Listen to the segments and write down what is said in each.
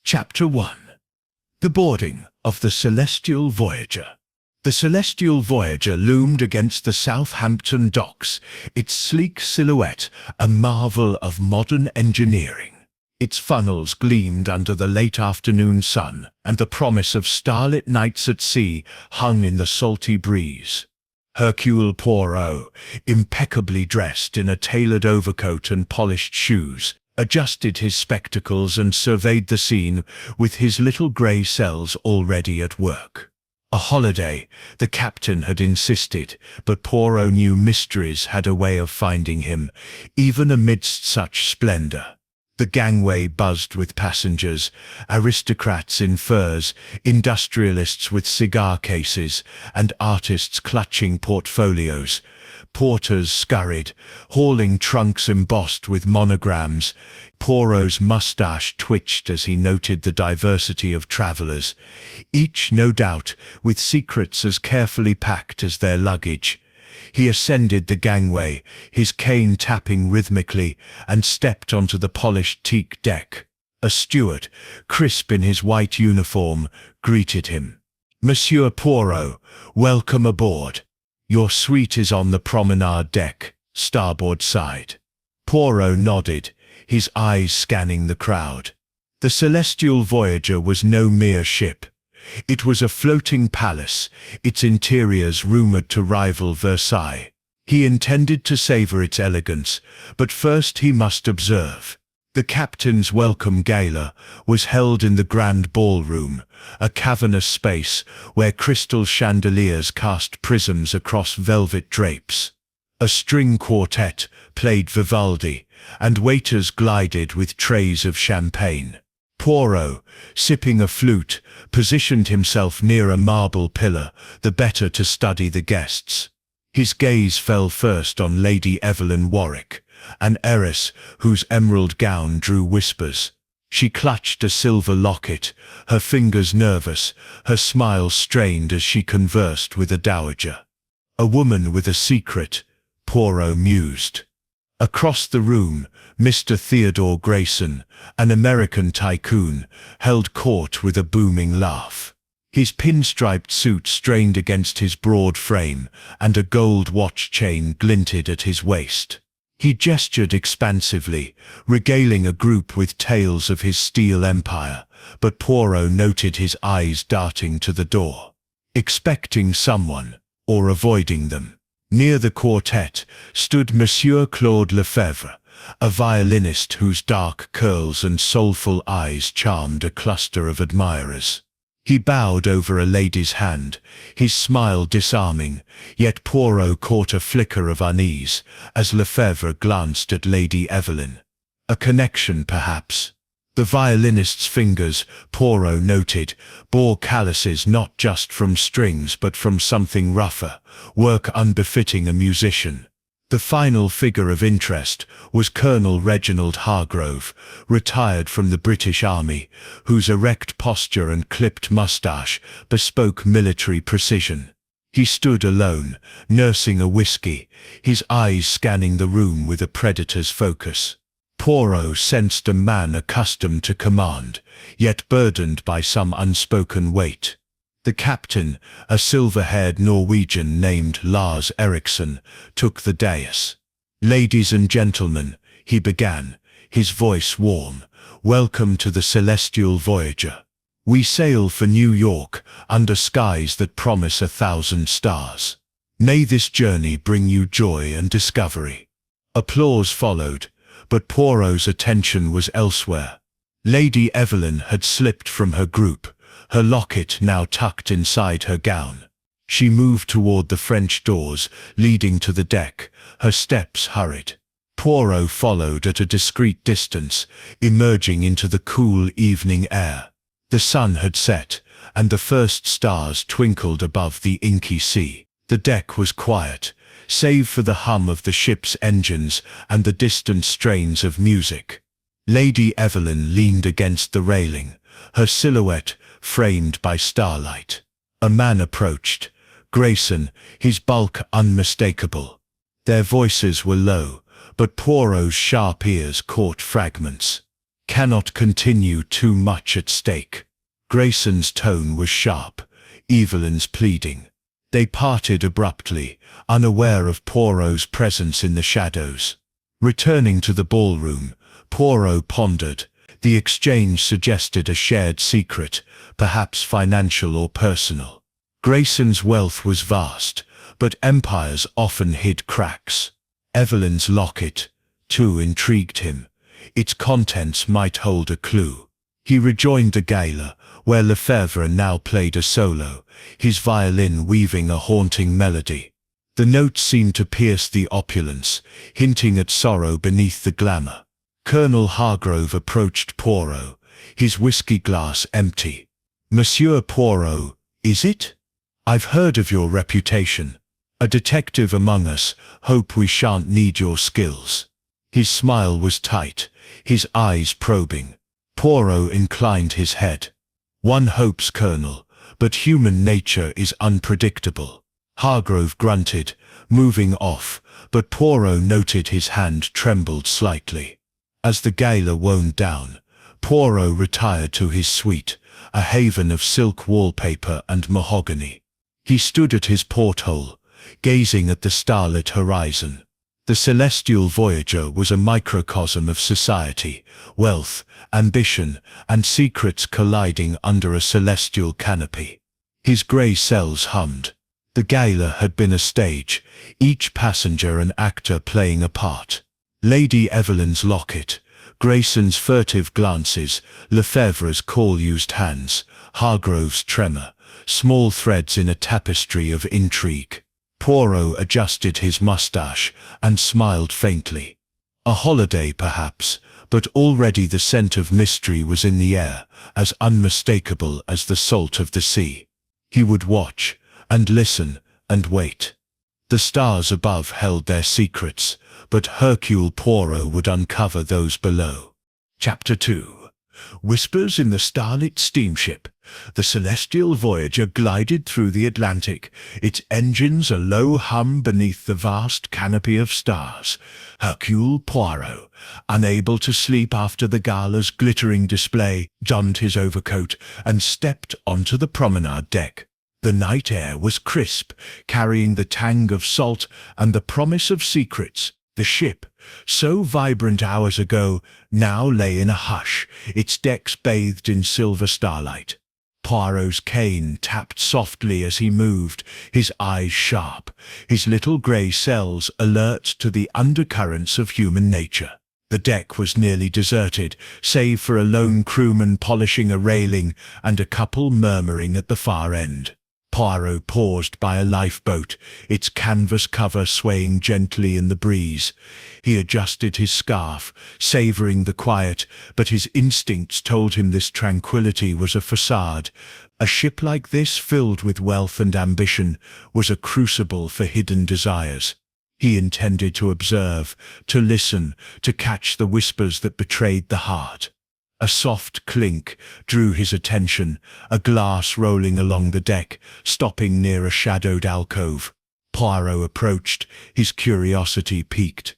Chapter 1. The Boarding of the Celestial Voyager. The Celestial Voyager loomed against the Southampton docks, its sleek silhouette a marvel of modern engineering. Its funnels gleamed under the late afternoon sun, and the promise of starlit nights at sea hung in the salty breeze. Hercule Poirot, impeccably dressed in a tailored overcoat and polished shoes, adjusted his spectacles and surveyed the scene with his little grey cells already at work. A holiday, the captain had insisted, but Poirot knew mysteries had a way of finding him, even amidst such splendour. The gangway buzzed with passengers, aristocrats in furs, industrialists with cigar cases, and artists clutching portfolios. Porters scurried, hauling trunks embossed with monograms. Poirot's moustache twitched as he noted the diversity of travellers, each, no doubt, with secrets as carefully packed as their luggage. He ascended the gangway, his cane tapping rhythmically, and stepped onto the polished teak deck. A steward, crisp in his white uniform, greeted him. "Monsieur Poirot, welcome aboard. Your suite is on the Prominard deck, starboard side." Poirot nodded, his eyes scanning the crowd. The Celestial Voyager was no mere ship. It was a floating palace, its interiors rumoured to rival Versailles. He intended to savour its elegance, but first he must observe. The captain's welcome gala was held in the grand ballroom, a cavernous space where crystal chandeliers cast prisms across velvet drapes. A string quartet played Vivaldi, and waiters glided with trays of champagne. Poirot, sipping a flute, positioned himself near a marble pillar, the better to study the guests. His gaze fell first on Lady Evelyn Warwick, an heiress whose emerald gown drew whispers. She clutched a silver locket, her fingers nervous, her smile strained as she conversed with a dowager. A woman with a secret, Poirot mused. Across the room, Mr. Theodore Grayson, an American tycoon, held court with a booming laugh. His pinstriped suit strained against his broad frame, and a gold watch chain glinted at his waist. He gestured expansively, regaling a group with tales of his steel empire, but Poirot noted his eyes darting to the door. Expecting someone, or avoiding them. Near the quartet stood Monsieur Claude Lefebvre, a violinist whose dark curls and soulful eyes charmed a cluster of admirers. He bowed over a lady's hand, his smile disarming, yet Poirot caught a flicker of unease as Lefebvre glanced at Lady Evelyn. A connection, perhaps. The violinist's fingers, Poirot noted, bore calluses not just from strings but from something rougher, work unbefitting a musician. The final figure of interest was Colonel Reginald Hargrove, retired from the British Army, whose erect posture and clipped moustache bespoke military precision. He stood alone, nursing a whisky, his eyes scanning the room with a predator's focus. Poirot sensed a man accustomed to command, yet burdened by some unspoken weight. The captain, a silver-haired Norwegian named Lars Eriksson, took the dais. "Ladies and gentlemen," he began, his voice warm, "welcome to the Celestial Voyager. We sail for New York under skies that promise 1,000 stars. May this journey bring you joy and discovery." Applause followed, but Poirot's attention was elsewhere. Lady Evelyn had slipped from her group, her locket now tucked inside her gown. She moved toward the French doors leading to the deck, her steps hurried. Poirot followed at a discreet distance, emerging into the cool evening air. The sun had set, and the first stars twinkled above the inky sea. The deck was quiet, save for the hum of the ship's engines and the distant strains of music. Lady Evelyn leaned against the railing, her silhouette framed by starlight. A man approached, Grayson, his bulk unmistakable. Their voices were low, but Poirot's sharp ears caught fragments. Cannot continue, too much at stake. Grayson's tone was sharp, Evelyn's pleading. They parted abruptly, unaware of Poirot's presence in the shadows. Returning to the ballroom, Poirot pondered. The exchange suggested a shared secret, perhaps financial or personal. Grayson's wealth was vast, but empires often hid cracks. Evelyn's locket, too, intrigued him. Its contents might hold a clue. He rejoined the gala, where Lefebvre now played a solo, his violin weaving a haunting melody. The notes seemed to pierce the opulence, hinting at sorrow beneath the glamour. Colonel Hargrove approached Poirot, his whiskey glass empty. "Monsieur Poirot, is it? I've heard of your reputation. A detective among us, hope we shan't need your skills." His smile was tight, his eyes probing. Poirot inclined his head. "One hopes, Colonel, but human nature is unpredictable." Hargrove grunted, moving off, but Poirot noted his hand trembled slightly. As the gala wound down, Poirot retired to his suite, a haven of silk wallpaper and mahogany. He stood at his porthole, gazing at the starlit horizon. The celestial voyager was a microcosm of society, wealth, ambition, and secrets colliding under a celestial canopy. His grey cells hummed. The gala had been a stage, each passenger an actor playing a part. Lady Evelyn's locket, Grayson's furtive glances, Lefebvre's call-used hands, Hargrove's tremor, small threads in a tapestry of intrigue. Poirot adjusted his moustache and smiled faintly. A holiday, perhaps, but already the scent of mystery was in the air, as unmistakable as the salt of the sea. He would watch, and listen, and wait. The stars above held their secrets, but Hercule Poirot would uncover those below. Chapter 2. Whispers in the Starlit Steamship. The celestial voyager glided through the Atlantic, its engines a low hum beneath the vast canopy of stars. Hercule Poirot, unable to sleep after the gala's glittering display, donned his overcoat and stepped onto the promenade deck. The night air was crisp, carrying the tang of salt and the promise of secrets. The ship, so vibrant hours ago, now lay in a hush, its decks bathed in silver starlight. Poirot's cane tapped softly as he moved, his eyes sharp, his little grey cells alert to the undercurrents of human nature. The deck was nearly deserted, save for a lone crewman polishing a railing and a couple murmuring at the far end. Poirot paused by a lifeboat, its canvas cover swaying gently in the breeze. He adjusted his scarf, savouring the quiet, but his instincts told him this tranquility was a facade. A ship like this, filled with wealth and ambition, was a crucible for hidden desires. He intended to observe, to listen, to catch the whispers that betrayed the heart. A soft clink drew his attention, a glass rolling along the deck, stopping near a shadowed alcove. Poirot approached, his curiosity piqued.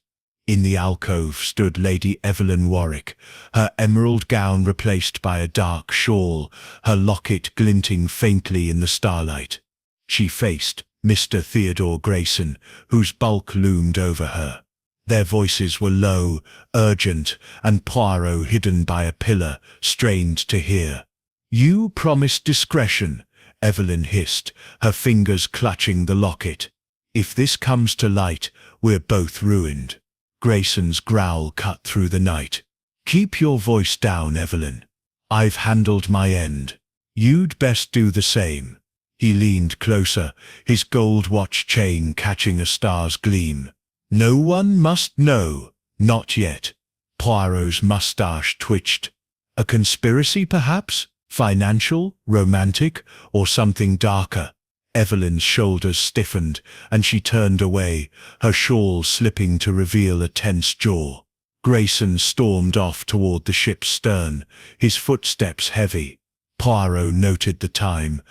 In the alcove stood Lady Evelyn Warwick, her emerald gown replaced by a dark shawl, her locket glinting faintly in the starlight. She faced Mr. Theodore Grayson, whose bulk loomed over her. Their voices were low, urgent, and Poirot, hidden by a pillar, strained to hear. "You promised discretion," Evelyn hissed, her fingers clutching the locket. "If this comes to light, we're both ruined." Grayson's growl cut through the night. "Keep your voice down, Evelyn. I've handled my end. You'd best do the same." He leaned closer, his gold watch chain catching a star's gleam. "No one must know, not yet." Poirot's moustache twitched. A conspiracy, perhaps? Financial, romantic, or something darker? Evelyn's shoulders stiffened, and she turned away, her shawl slipping to reveal a tense jaw. Grayson stormed off toward the ship's stern, his footsteps heavy. Poirot noted the time,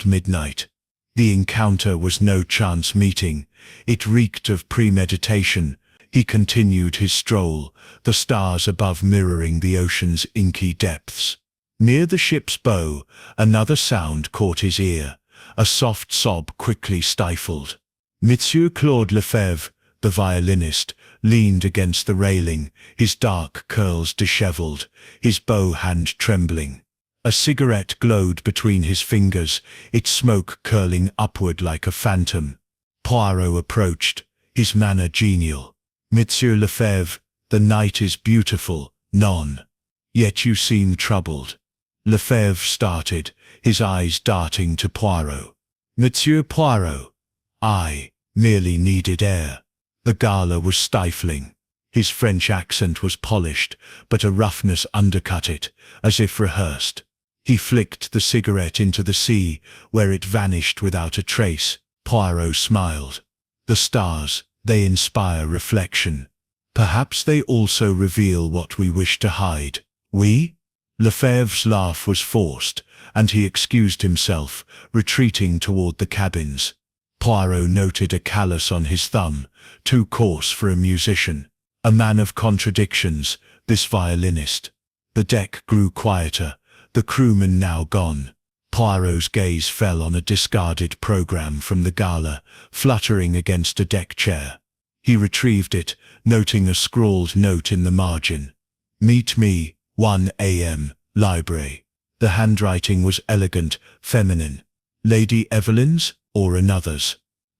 midnight. The encounter was no chance meeting. It reeked of premeditation. He continued his stroll, the stars above mirroring the ocean's inky depths. Near the ship's bow, another sound caught his ear, a soft sob quickly stifled. Monsieur Claude Lefebvre, the violinist, leaned against the railing, his dark curls dishevelled, his bow hand trembling. A cigarette glowed between his fingers, its smoke curling upward like a phantom. Poirot approached, his manner genial. "Monsieur Lefebvre, the night is beautiful, non. Yet you seem troubled." Lefebvre started, his eyes darting to Poirot. "Monsieur Poirot, I merely needed air." The gala was stifling. His French accent was polished, but a roughness undercut it, as if rehearsed. He flicked the cigarette into the sea, where it vanished without a trace. Poirot smiled. "The stars, they inspire reflection. Perhaps they also reveal what we wish to hide." "We?" Lefebvre's laugh was forced, and he excused himself, retreating toward the cabins. Poirot noted a callus on his thumb, too coarse for a musician. A man of contradictions, this violinist. The deck grew quieter, the crewmen now gone. Poirot's gaze fell on a discarded program from the gala, fluttering against a deck chair. He retrieved it, noting a scrawled note in the margin. "Meet me, 1 a.m., library." The handwriting was elegant, feminine. Lady Evelyn's, or another's?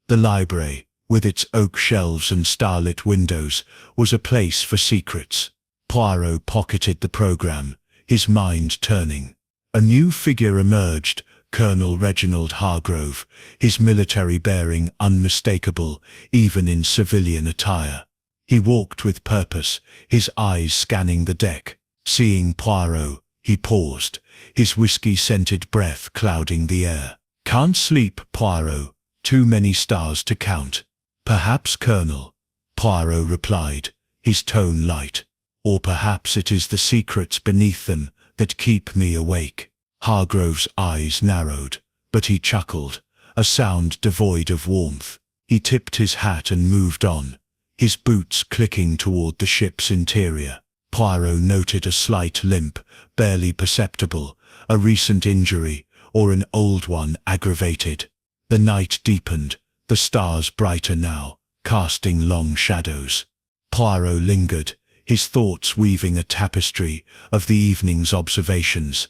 The library, with its oak shelves and starlit windows, was a place for secrets. Poirot pocketed the program, his mind turning. A new figure emerged, Colonel Reginald Hargrove, his military bearing unmistakable, even in civilian attire. He walked with purpose, his eyes scanning the deck. Seeing Poirot, he paused, his whiskey-scented breath clouding the air. "Can't sleep, Poirot. Too many stars to count." "Perhaps, Colonel," Poirot replied, his tone light. "Or perhaps it is the secrets beneath them that keep me awake." Hargrove's eyes narrowed, but he chuckled, a sound devoid of warmth. He tipped his hat and moved on, his boots clicking toward the ship's interior. Poirot noted a slight limp, barely perceptible, a recent injury, or an old one aggravated. The night deepened, the stars brighter now, casting long shadows. Poirot lingered, his thoughts weaving a tapestry of the evening's observations.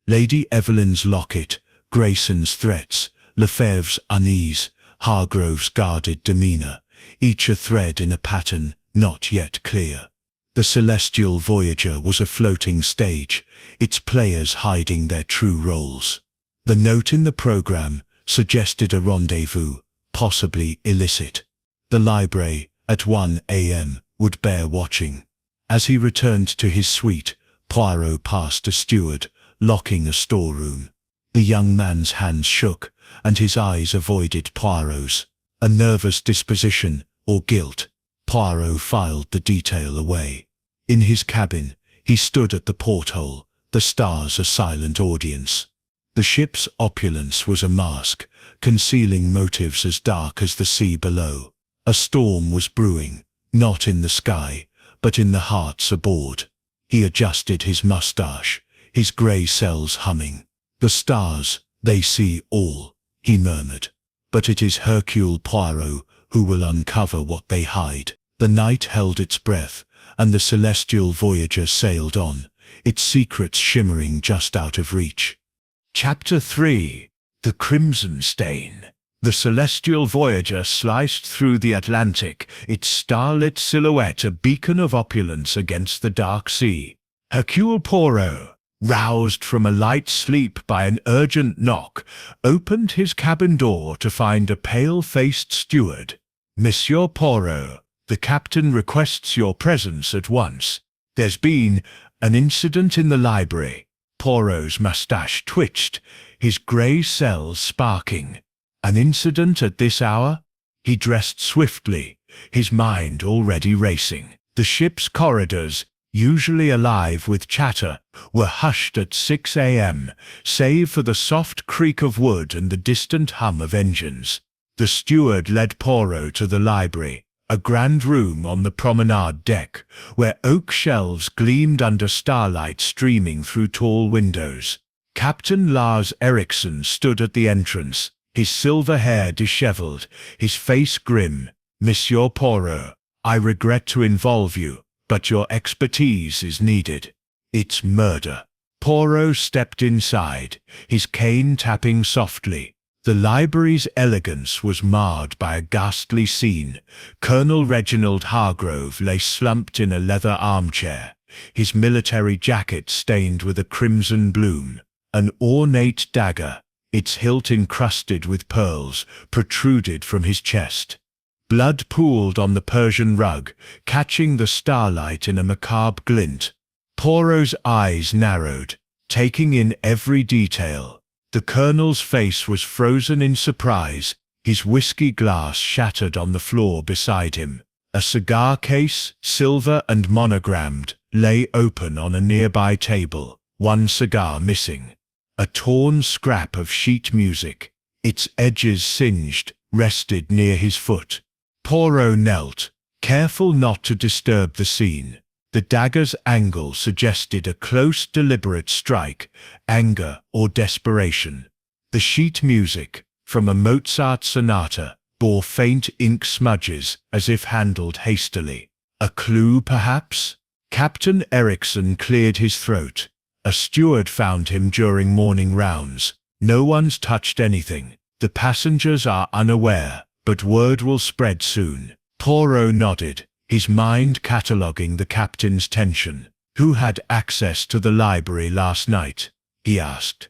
Lady Evelyn's locket, Grayson's threats, Lefebvre's unease, Hargrove's guarded demeanour, each a thread in a pattern not yet clear. The celestial voyager was a floating stage, its players hiding their true roles. The note in the program suggested a rendezvous, possibly illicit. The library, at 1 a.m., would bear watching. As he returned to his suite, Poirot passed a steward, locking a storeroom. The young man's hands shook, and his eyes avoided Poirot's. A nervous disposition, or guilt. Poirot filed the detail away. In his cabin, he stood at the porthole, the stars a silent audience. The ship's opulence was a mask, concealing motives as dark as the sea below. A storm was brewing, not in the sky, but in the hearts aboard. He adjusted his mustache, his grey cells humming. "The stars, they see all," he murmured. "But it is Hercule Poirot who will uncover what they hide." The night held its breath, and the celestial voyager sailed on, its secrets shimmering just out of reach. Chapter 3. The Crimson Stain. The celestial voyager sliced through the Atlantic, its starlit silhouette a beacon of opulence against the dark sea. Hercule Poirot, roused from a light sleep by an urgent knock, opened his cabin door to find a pale-faced steward. "Monsieur Poirot, the captain requests your presence at once. There's been an incident in the library." Poirot's moustache twitched, his grey cells sparking. "An incident at this hour?" He dressed swiftly, his mind already racing. The ship's corridors, usually alive with chatter, were hushed at 6 a.m., save for the soft creak of wood and the distant hum of engines. The steward led Poirot to the library, a grand room on the promenade deck, where oak shelves gleamed under starlight streaming through tall windows. Captain Lars Eriksson stood at the entrance, his silver hair dishevelled, his face grim. "Monsieur Poirot, I regret to involve you, but your expertise is needed. It's murder." Poirot stepped inside, his cane tapping softly. The library's elegance was marred by a ghastly scene. Colonel Reginald Hargrove lay slumped in a leather armchair, his military jacket stained with a crimson bloom. An ornate dagger, its hilt encrusted with pearls, protruded from his chest. Blood pooled on the Persian rug, catching the starlight in a macabre glint. Poirot's eyes narrowed, taking in every detail. The colonel's face was frozen in surprise, his whiskey glass shattered on the floor beside him. A cigar case, silver and monogrammed, lay open on a nearby table, one cigar missing. A torn scrap of sheet music, its edges singed, rested near his foot. Poirot knelt, careful not to disturb the scene. The dagger's angle suggested a close, deliberate strike, anger or desperation. The sheet music, from a Mozart sonata, bore faint ink smudges as if handled hastily. A clue, perhaps? Captain Eriksson cleared his throat. A steward found him during morning rounds. "No one's touched anything. The passengers are unaware, but word will spread soon." Poirot nodded, his mind cataloguing the captain's tension. "Who had access to the library last night?" he asked.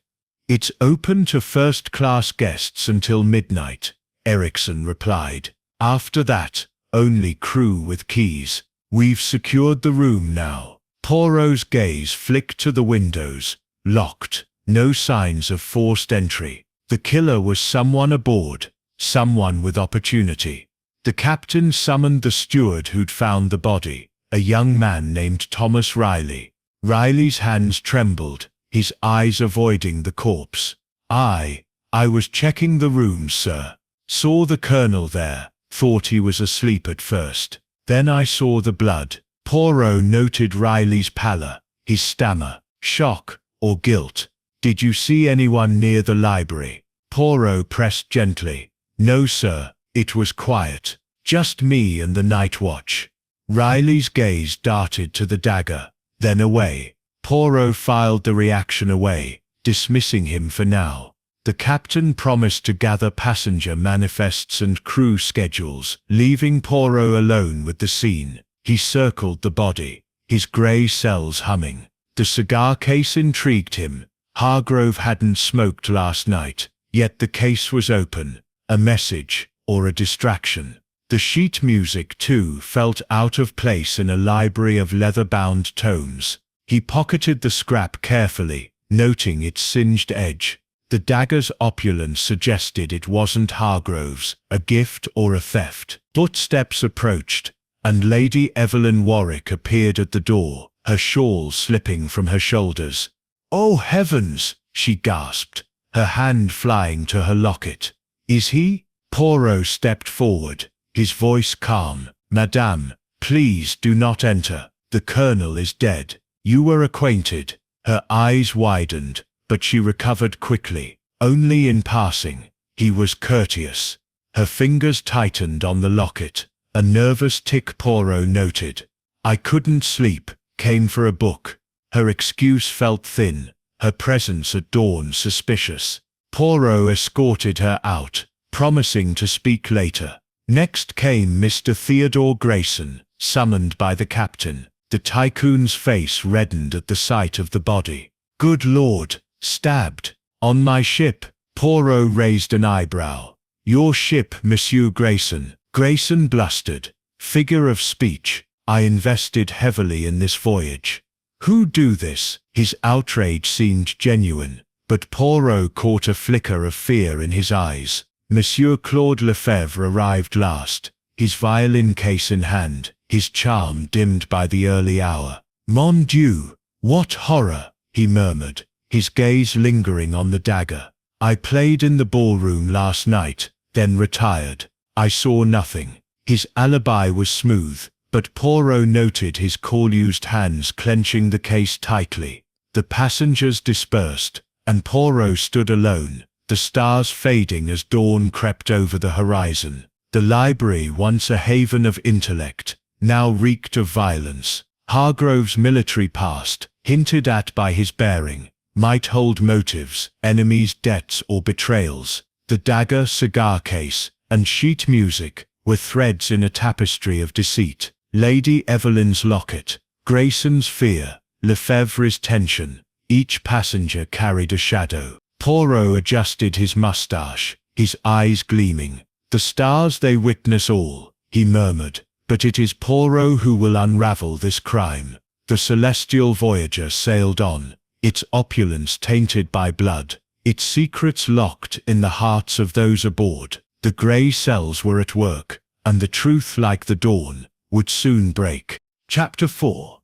"It's open to first-class guests until midnight," Eriksson replied. "After that, only crew with keys. We've secured the room now." Poirot's gaze flicked to the windows, locked, no signs of forced entry. The killer was someone aboard, someone with opportunity. The captain summoned the steward who'd found the body, a young man named Thomas Riley. Riley's hands trembled, his eyes avoiding the corpse. I was checking the rooms, sir. Saw the colonel there, thought he was asleep at first. Then I saw the blood." Poirot noted Riley's pallor, his stammer. "Shock or guilt? Did you see anyone near the library?" Poirot pressed gently. "No, sir. It was quiet. Just me and the night watch." Riley's gaze darted to the dagger, then away. Poirot filed the reaction away, dismissing him for now. The captain promised to gather passenger manifests and crew schedules, leaving Poirot alone with the scene. He circled the body, his grey cells humming. The cigar case intrigued him. Hargrove hadn't smoked last night, yet the case was open. A message, or a distraction. The sheet music, too, felt out of place in a library of leather-bound tomes. He pocketed the scrap carefully, noting its singed edge. The dagger's opulence suggested it wasn't Hargrove's, a gift or a theft. Footsteps approached, and Lady Evelyn Warwick appeared at the door, her shawl slipping from her shoulders. "Oh heavens!" she gasped, her hand flying to her locket. "Is he?" Poirot stepped forward, his voice calm. "Madame, please do not enter. The colonel is dead. You were acquainted." Her eyes widened, but she recovered quickly. "Only in passing." He was courteous. Her fingers tightened on the locket. A nervous tick, Poirot noted. "I couldn't sleep, came for a book." Her excuse felt thin, her presence at dawn suspicious. Poirot escorted her out, promising to speak later. Next came Mr. Theodore Grayson, summoned by the captain. The tycoon's face reddened at the sight of the body. "Good Lord, stabbed. On my ship." Poirot raised an eyebrow. "Your ship, Monsieur Grayson." Grayson blustered. "Figure of speech. I invested heavily in this voyage." "Who do this?" His outrage seemed genuine, but Poirot caught a flicker of fear in his eyes. Monsieur Claude Lefebvre arrived last, his violin case in hand, his charm dimmed by the early hour. "Mon Dieu, what horror!" he murmured, his gaze lingering on the dagger. "I played in the ballroom last night, then retired. I saw nothing." His alibi was smooth, but Poirot noted his cool-used hands clenching the case tightly. The passengers dispersed, and Poirot stood alone, the stars fading as dawn crept over the horizon. The library, once a haven of intellect, now reeked of violence. Hargrove's military past, hinted at by his bearing, might hold motives, enemies' debts or betrayals. The dagger, cigar case, and sheet music were threads in a tapestry of deceit. Lady Evelyn's locket, Grayson's fear, Lefebvre's tension. Each passenger carried a shadow. Poirot adjusted his moustache, his eyes gleaming. "The stars, they witness all," he murmured. "But it is Poirot who will unravel this crime." The celestial voyager sailed on, its opulence tainted by blood, its secrets locked in the hearts of those aboard. The grey cells were at work, and the truth, like the dawn, would soon break. Chapter 4.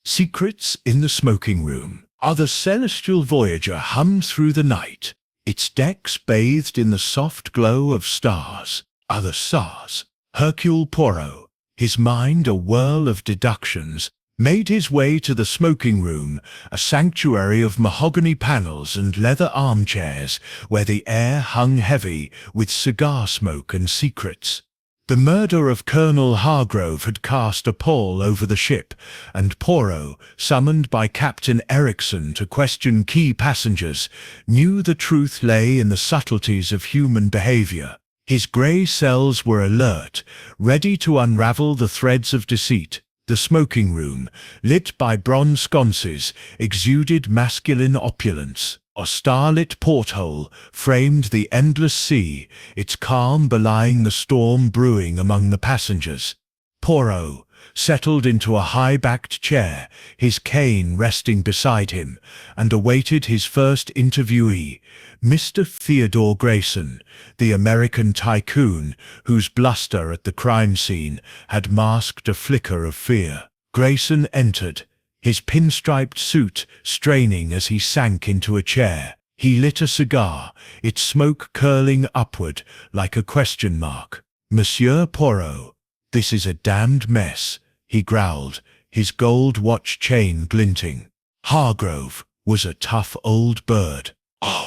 Secrets in the smoking room. The celestial voyager hummed through the night, its decks bathed in the soft glow of stars. The stars. Hercule Poirot, his mind a whirl of deductions, made his way to the smoking room, a sanctuary of mahogany panels and leather armchairs, where the air hung heavy with cigar smoke and secrets. The murder of Colonel Hargrove had cast a pall over the ship, and Poirot, summoned by Captain Ericsson to question key passengers, knew the truth lay in the subtleties of human behavior. His grey cells were alert, ready to unravel the threads of deceit. The smoking room, lit by bronze sconces, exuded masculine opulence. A starlit porthole framed the endless sea, its calm belying the storm brewing among the passengers. Poirot settled into a high-backed chair, his cane resting beside him, and awaited his first interviewee, Mr. Theodore Grayson, the American tycoon whose bluster at the crime scene had masked a flicker of fear. Grayson entered, his pinstriped suit straining as he sank into a chair. He lit a cigar, its smoke curling upward like a question mark. "Monsieur Poirot, this is a damned mess," he growled, his gold watch chain glinting. Hargrove was a tough old bird.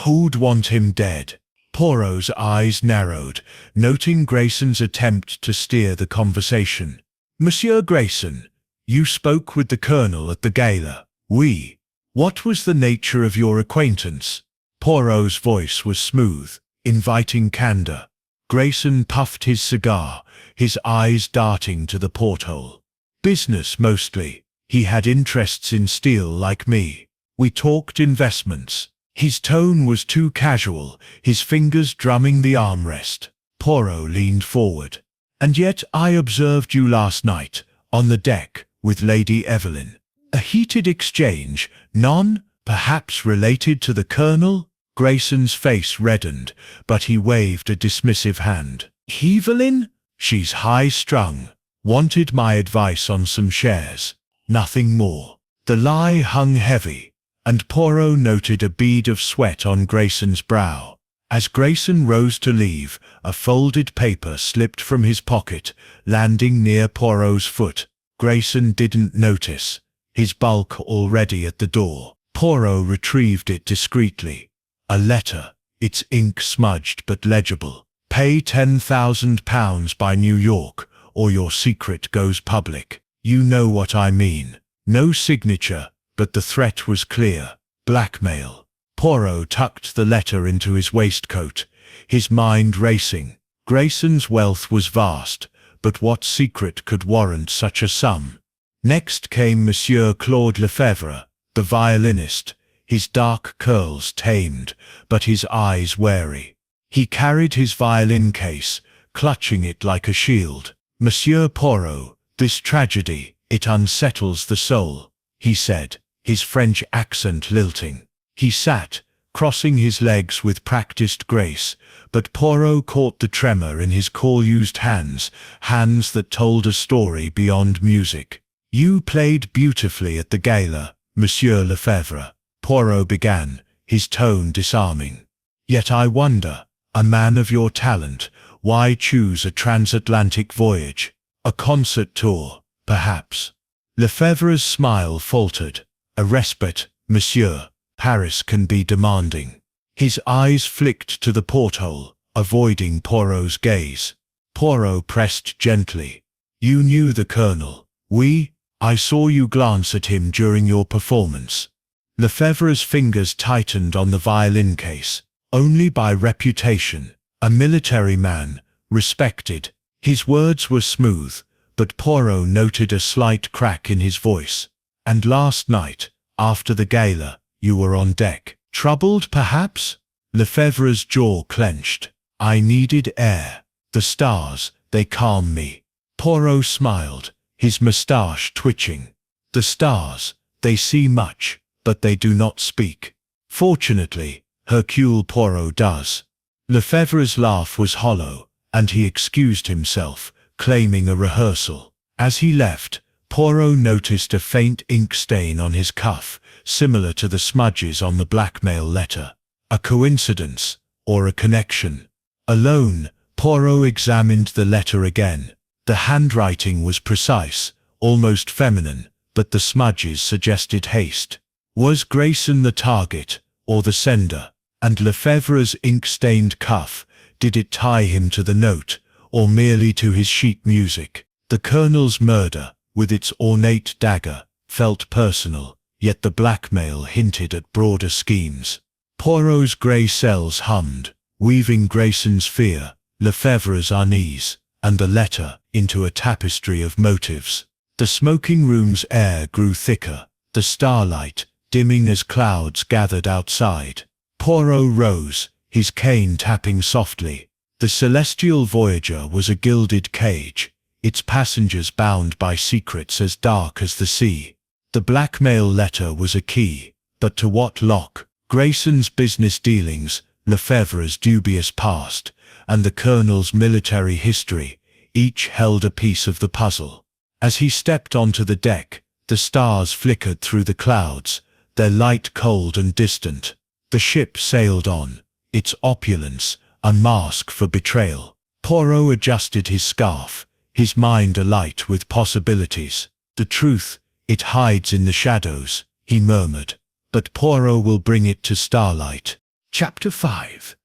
Who'd want him dead? Poirot's eyes narrowed, noting Grayson's attempt to steer the conversation. "Monsieur Grayson, you spoke with the Colonel at the gala." "Oui. What was the nature of your acquaintance?" Poirot's voice was smooth, inviting candor. Grayson puffed his cigar, his eyes darting to the porthole. "Business mostly. He had interests in steel like me. We talked investments." His tone was too casual, his fingers drumming the armrest. Poirot leaned forward. "And yet I observed you last night, on the deck, with Lady Evelyn. A heated exchange, none, perhaps related to the Colonel?" Grayson's face reddened, but he waved a dismissive hand. "Evelyn? She's high-strung. Wanted my advice on some shares. Nothing more." The lie hung heavy, and Poirot noted a bead of sweat on Grayson's brow. As Grayson rose to leave, a folded paper slipped from his pocket, landing near Poirot's foot. Grayson didn't notice, his bulk already at the door. Poirot retrieved it discreetly. A letter, its ink smudged but legible. "Pay £10,000 by New York, or your secret goes public." You know what I mean. No signature, but the threat was clear. Blackmail. Poirot tucked the letter into his waistcoat, his mind racing. Grayson's wealth was vast, but what secret could warrant such a sum? Next came Monsieur Claude Lefebvre, the violinist, his dark curls tamed, but his eyes wary. He carried his violin case, clutching it like a shield. "Monsieur Poirot, this tragedy, it unsettles the soul," he said, his French accent lilting. He sat, crossing his legs with practiced grace, but Poirot caught the tremor in his cool-used hands, hands that told a story beyond music. "You played beautifully at the gala, Monsieur Lefebvre," Poirot began, his tone disarming. "Yet I wonder, a man of your talent, Why choose a transatlantic voyage? A concert tour, perhaps? Lefebvre's smile faltered. A respite, monsieur. Paris can be demanding. His eyes flicked to the porthole, avoiding Poirot's gaze. Poirot pressed gently. You knew the Colonel. I saw you glance at him during your performance. Lefebvre's fingers tightened on the violin case. Only by reputation. A military man, respected. His words were smooth, but Poirot noted a slight crack in his voice. And last night, after the gala, you were on deck. Troubled, perhaps? Lefebvre's jaw clenched. I needed air. The stars, they calm me. Poirot smiled, his moustache twitching. The stars, they see much, but they do not speak. Fortunately, Hercule Poirot does. Lefebvre's laugh was hollow, and he excused himself, claiming a rehearsal. As he left, Poirot noticed a faint ink stain on his cuff, similar to the smudges on the blackmail letter. A coincidence, or a connection? Alone, Poirot examined the letter again. The handwriting was precise, almost feminine, but the smudges suggested haste. Was Grayson the target, or the sender? And Lefebvre's ink-stained cuff, did it tie him to the note, or merely to his sheet music? The Colonel's murder, with its ornate dagger, felt personal, yet the blackmail hinted at broader schemes. Poirot's grey cells hummed, weaving Grayson's fear, Lefebvre's unease, and the letter into a tapestry of motives. The smoking room's air grew thicker, the starlight, dimming as clouds gathered outside. Poirot rose, his cane tapping softly. The celestial voyager was a gilded cage, its passengers bound by secrets as dark as the sea. The blackmail letter was a key, but to what lock? Grayson's business dealings, Lefebvre's dubious past, and the Colonel's military history, each held a piece of the puzzle. As he stepped onto the deck, the stars flickered through the clouds, their light cold and distant. The ship sailed on, its opulence a mask for betrayal. Poirot adjusted his scarf, his mind alight with possibilities. The truth, it hides in the shadows, he murmured. But Poirot will bring it to Starlight. Chapter 5.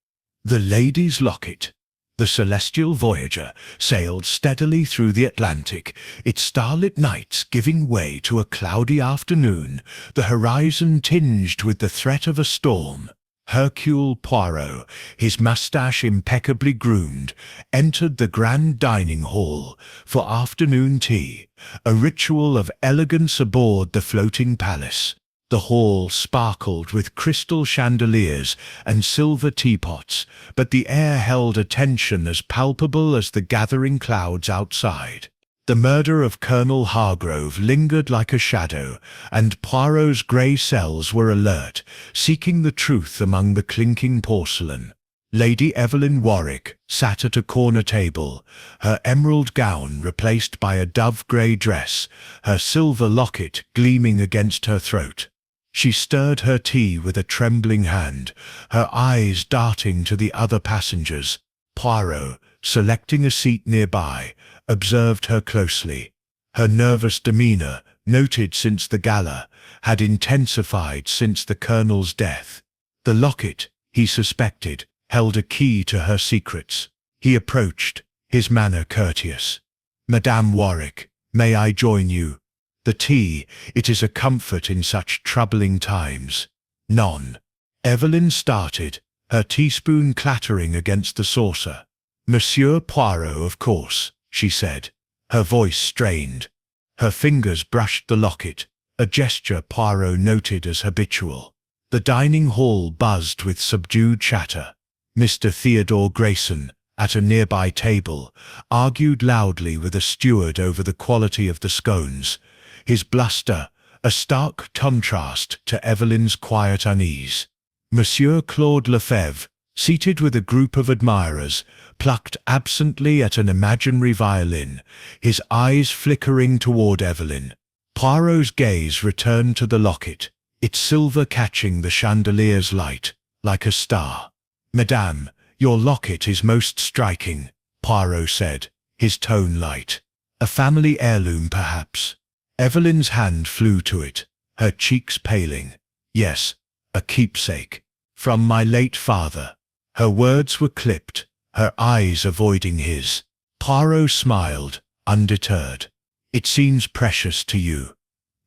The Lady's Locket. The celestial voyager sailed steadily through the Atlantic, its starlit nights giving way to a cloudy afternoon, the horizon tinged with the threat of a storm. Hercule Poirot, his moustache impeccably groomed, entered the grand dining hall for afternoon tea, a ritual of elegance aboard the floating palace. The hall sparkled with crystal chandeliers and silver teapots, but the air held a tension as palpable as the gathering clouds outside. The murder of Colonel Hargrove lingered like a shadow, and Poirot's grey cells were alert, seeking the truth among the clinking porcelain. Lady Evelyn Warwick sat at a corner table, her emerald gown replaced by a dove-grey dress, her silver locket gleaming against her throat. She stirred her tea with a trembling hand, her eyes darting to the other passengers. Poirot, selecting a seat nearby, observed her closely. Her nervous demeanour, noted since the gala, had intensified since the Colonel's death. The locket, he suspected, held a key to her secrets. He approached, his manner courteous. "Madame Warwick, may I join you? The tea, it is a comfort in such troubling times." "None." Evelyn started, her teaspoon clattering against the saucer. "Monsieur Poirot, of course," she said, her voice strained. Her fingers brushed the locket, a gesture Poirot noted as habitual. The dining hall buzzed with subdued chatter. Mr. Theodore Grayson, at a nearby table, argued loudly with a steward over the quality of the scones, his bluster a stark contrast to Evelyn's quiet unease. Monsieur Claude Lefebvre, seated with a group of admirers, plucked absently at an imaginary violin, his eyes flickering toward Evelyn. Poirot's gaze returned to the locket, its silver catching the chandelier's light, like a star. "Madame, your locket is most striking," Poirot said, his tone light. A family heirloom, perhaps. Evelyn's hand flew to it, her cheeks paling. Yes, a keepsake. From my late father. Her words were clipped, her eyes avoiding his. Poirot smiled, undeterred. It seems precious to you.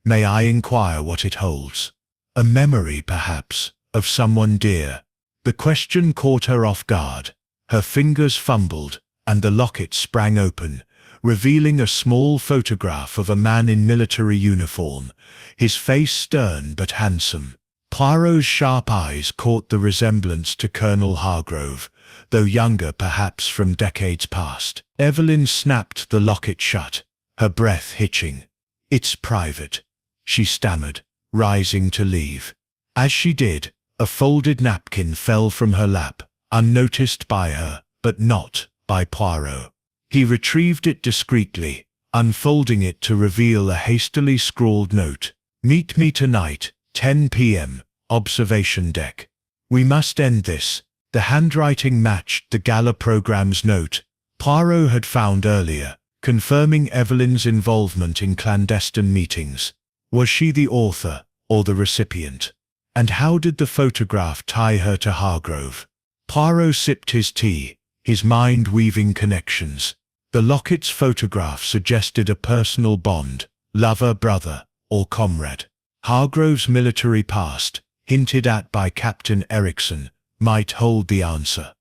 May I inquire what it holds? A memory, perhaps, of someone dear. The question caught her off guard. Her fingers fumbled, and the locket sprang open, revealing a small photograph of a man in military uniform, his face stern but handsome. Poirot's sharp eyes caught the resemblance to Colonel Hargrove, though younger perhaps from decades past. Evelyn snapped the locket shut, her breath hitching. "It's private," she stammered, rising to leave. As she did, a folded napkin fell from her lap, unnoticed by her, but not by Poirot. He retrieved it discreetly, unfolding it to reveal a hastily scrawled note. "Meet me tonight, 10 p.m., observation deck. We must end this." The handwriting matched the gala program's note Poirot had found earlier, confirming Evelyn's involvement in clandestine meetings. Was she the author, or the recipient? And how did the photograph tie her to Hargrove? Poirot sipped his tea, his mind weaving connections. The locket's photograph suggested a personal bond, lover, brother, or comrade. Hargrove's military past, hinted at by Captain Ericsson, might hold the answer.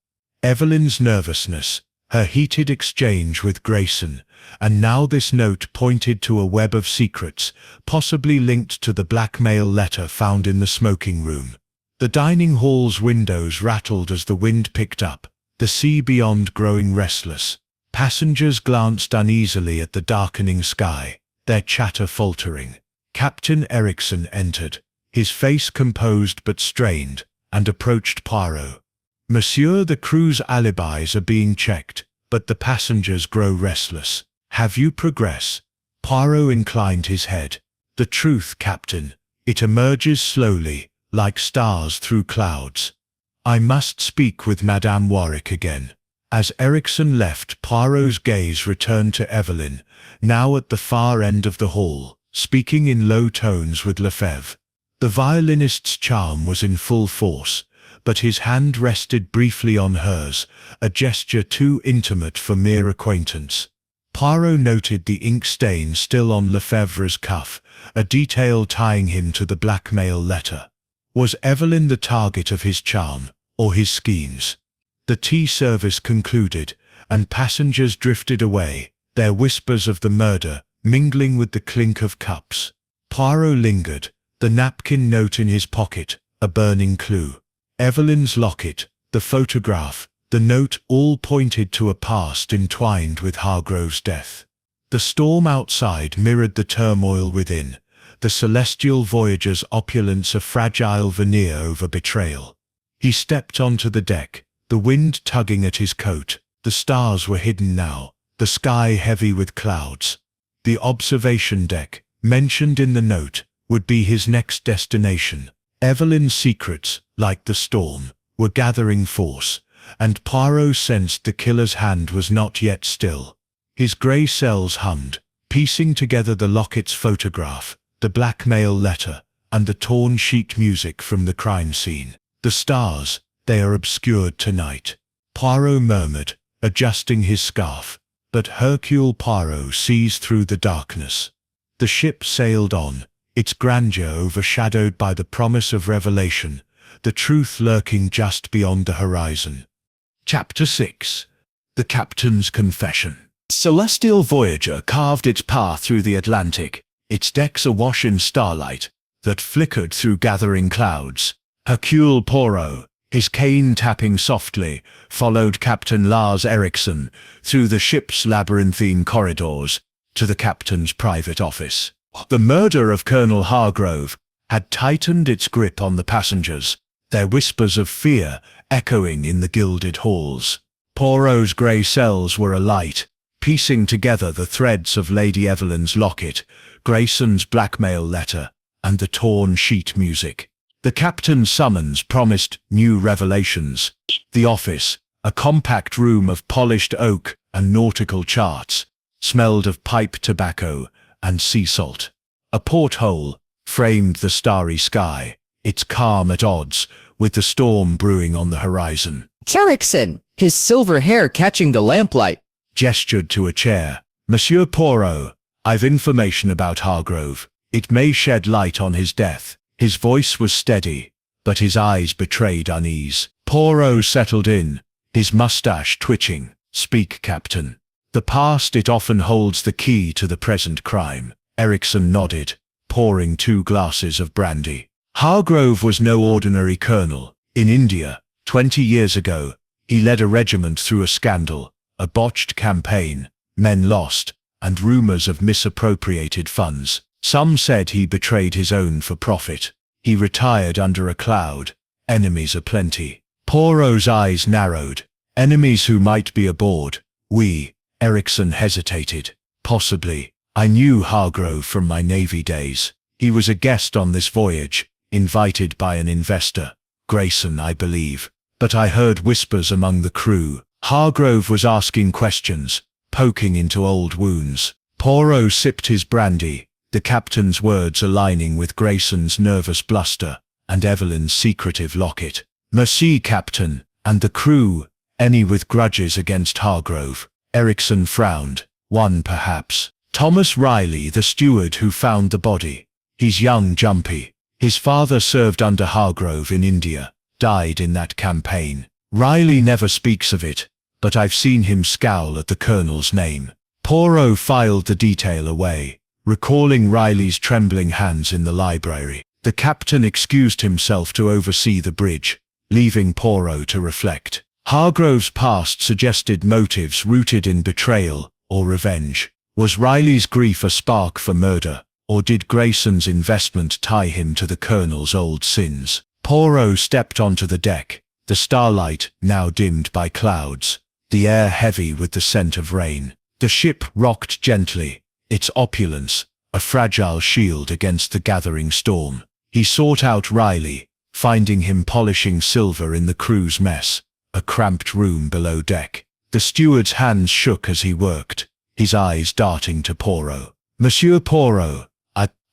Evelyn's nervousness, her heated exchange with Grayson, and now this note pointed to a web of secrets, possibly linked to the blackmail letter found in the smoking room. The dining hall's windows rattled as the wind picked up, the sea beyond growing restless. Passengers glanced uneasily at the darkening sky, their chatter faltering. Captain Ericsson entered, his face composed but strained, and approached Poirot. "Monsieur, the crew's alibis are being checked, but the passengers grow restless. Have you progress?" Poirot inclined his head. "The truth, Captain. It emerges slowly, like stars through clouds. I must speak with Madame Warwick again." As Ericsson left, Poirot's gaze returned to Evelyn, now at the far end of the hall, speaking in low tones with Lefebvre. The violinist's charm was in full force, but his hand rested briefly on hers, a gesture too intimate for mere acquaintance. Poirot noted the ink stain still on Lefebvre's cuff, a detail tying him to the blackmail letter. Was Evelyn the target of his charm, or his schemes? The tea service concluded, and passengers drifted away, their whispers of the murder mingling with the clink of cups. Poirot lingered, the napkin note in his pocket, a burning clue. Evelyn's locket, the photograph, the note all pointed to a past entwined with Hargrove's death. The storm outside mirrored the turmoil within, the celestial voyager's opulence a fragile veneer over betrayal. He stepped onto the deck, the wind tugging at his coat. The stars were hidden now, the sky heavy with clouds. The observation deck, mentioned in the note, would be his next destination. Evelyn's secrets, like the storm, were gathering force, and Poirot sensed the killer's hand was not yet still. His grey cells hummed, piecing together the locket's photograph, the blackmail letter, and the torn sheet music from the crime scene. "The stars, they are obscured tonight," Poirot murmured, adjusting his scarf. But Hercule Poirot sees through the darkness. The ship sailed on, its grandeur overshadowed by the promise of revelation, the truth lurking just beyond the horizon. Chapter 6. The Captain's Confession. Celestial Voyager carved its path through the Atlantic, its decks awash in starlight that flickered through gathering clouds. Hercule Poirot, his cane tapping softly, followed Captain Lars Ericsson through the ship's labyrinthine corridors to the captain's private office. The murder of Colonel Hargrove had tightened its grip on the passengers, their whispers of fear echoing in the gilded halls. Poirot's grey cells were alight, piecing together the threads of Lady Evelyn's locket, Grayson's blackmail letter, and the torn sheet music. The captain's summons promised new revelations. The office, A compact room of polished oak and nautical charts, smelled of pipe tobacco and sea salt. A porthole framed the starry sky, its calm at odds with the storm brewing on the horizon. Ericsson, his silver hair catching the lamplight, Gestured to a chair. Monsieur Poirot, I've information about Hargrove. It may shed light on his death. His voice was steady, but his eyes betrayed unease. Poirot settled in, his mustache twitching. Speak, Captain. The past, it often holds the key to the present crime. Ericsson nodded, pouring 2 glasses of brandy. Hargrove was no ordinary colonel. In India, 20 years ago, he led a regiment through a scandal, a botched campaign, men lost, and rumors of misappropriated funds. Some said he betrayed his own for profit. He retired under a cloud. Enemies aplenty. Poirot's eyes narrowed. Enemies who might be aboard. Ericsson hesitated. Possibly. I knew Hargrove from my Navy days. He was a guest on this voyage, invited by an investor. Grayson, I believe. But I heard whispers among the crew. Hargrove was asking questions, poking into old wounds. Poirot sipped his brandy, the captain's words aligning with Grayson's nervous bluster, and Evelyn's secretive locket. Merci, Captain, and the crew, any with grudges against Hargrove? Ericsson frowned. One perhaps. Thomas Riley, the steward who found the body. He's young, jumpy. His father served under Hargrove in India, died in that campaign. Riley never speaks of it, but I've seen him scowl at the colonel's name. Poirot filed the detail away, recalling Riley's trembling hands in the library. The captain excused himself to oversee the bridge, leaving Poirot to reflect. Hargrove's past suggested motives rooted in betrayal or revenge. Was Riley's grief a spark for murder, or did Grayson's investment tie him to the colonel's old sins? Poirot stepped onto the deck, the starlight now dimmed by clouds, the air heavy with the scent of rain. The ship rocked gently, its opulence a fragile shield against the gathering storm. He sought out Riley, finding him polishing silver in the crew's mess, a cramped room below deck. The steward's hands shook as he worked, his eyes darting to Poirot. Monsieur Poirot,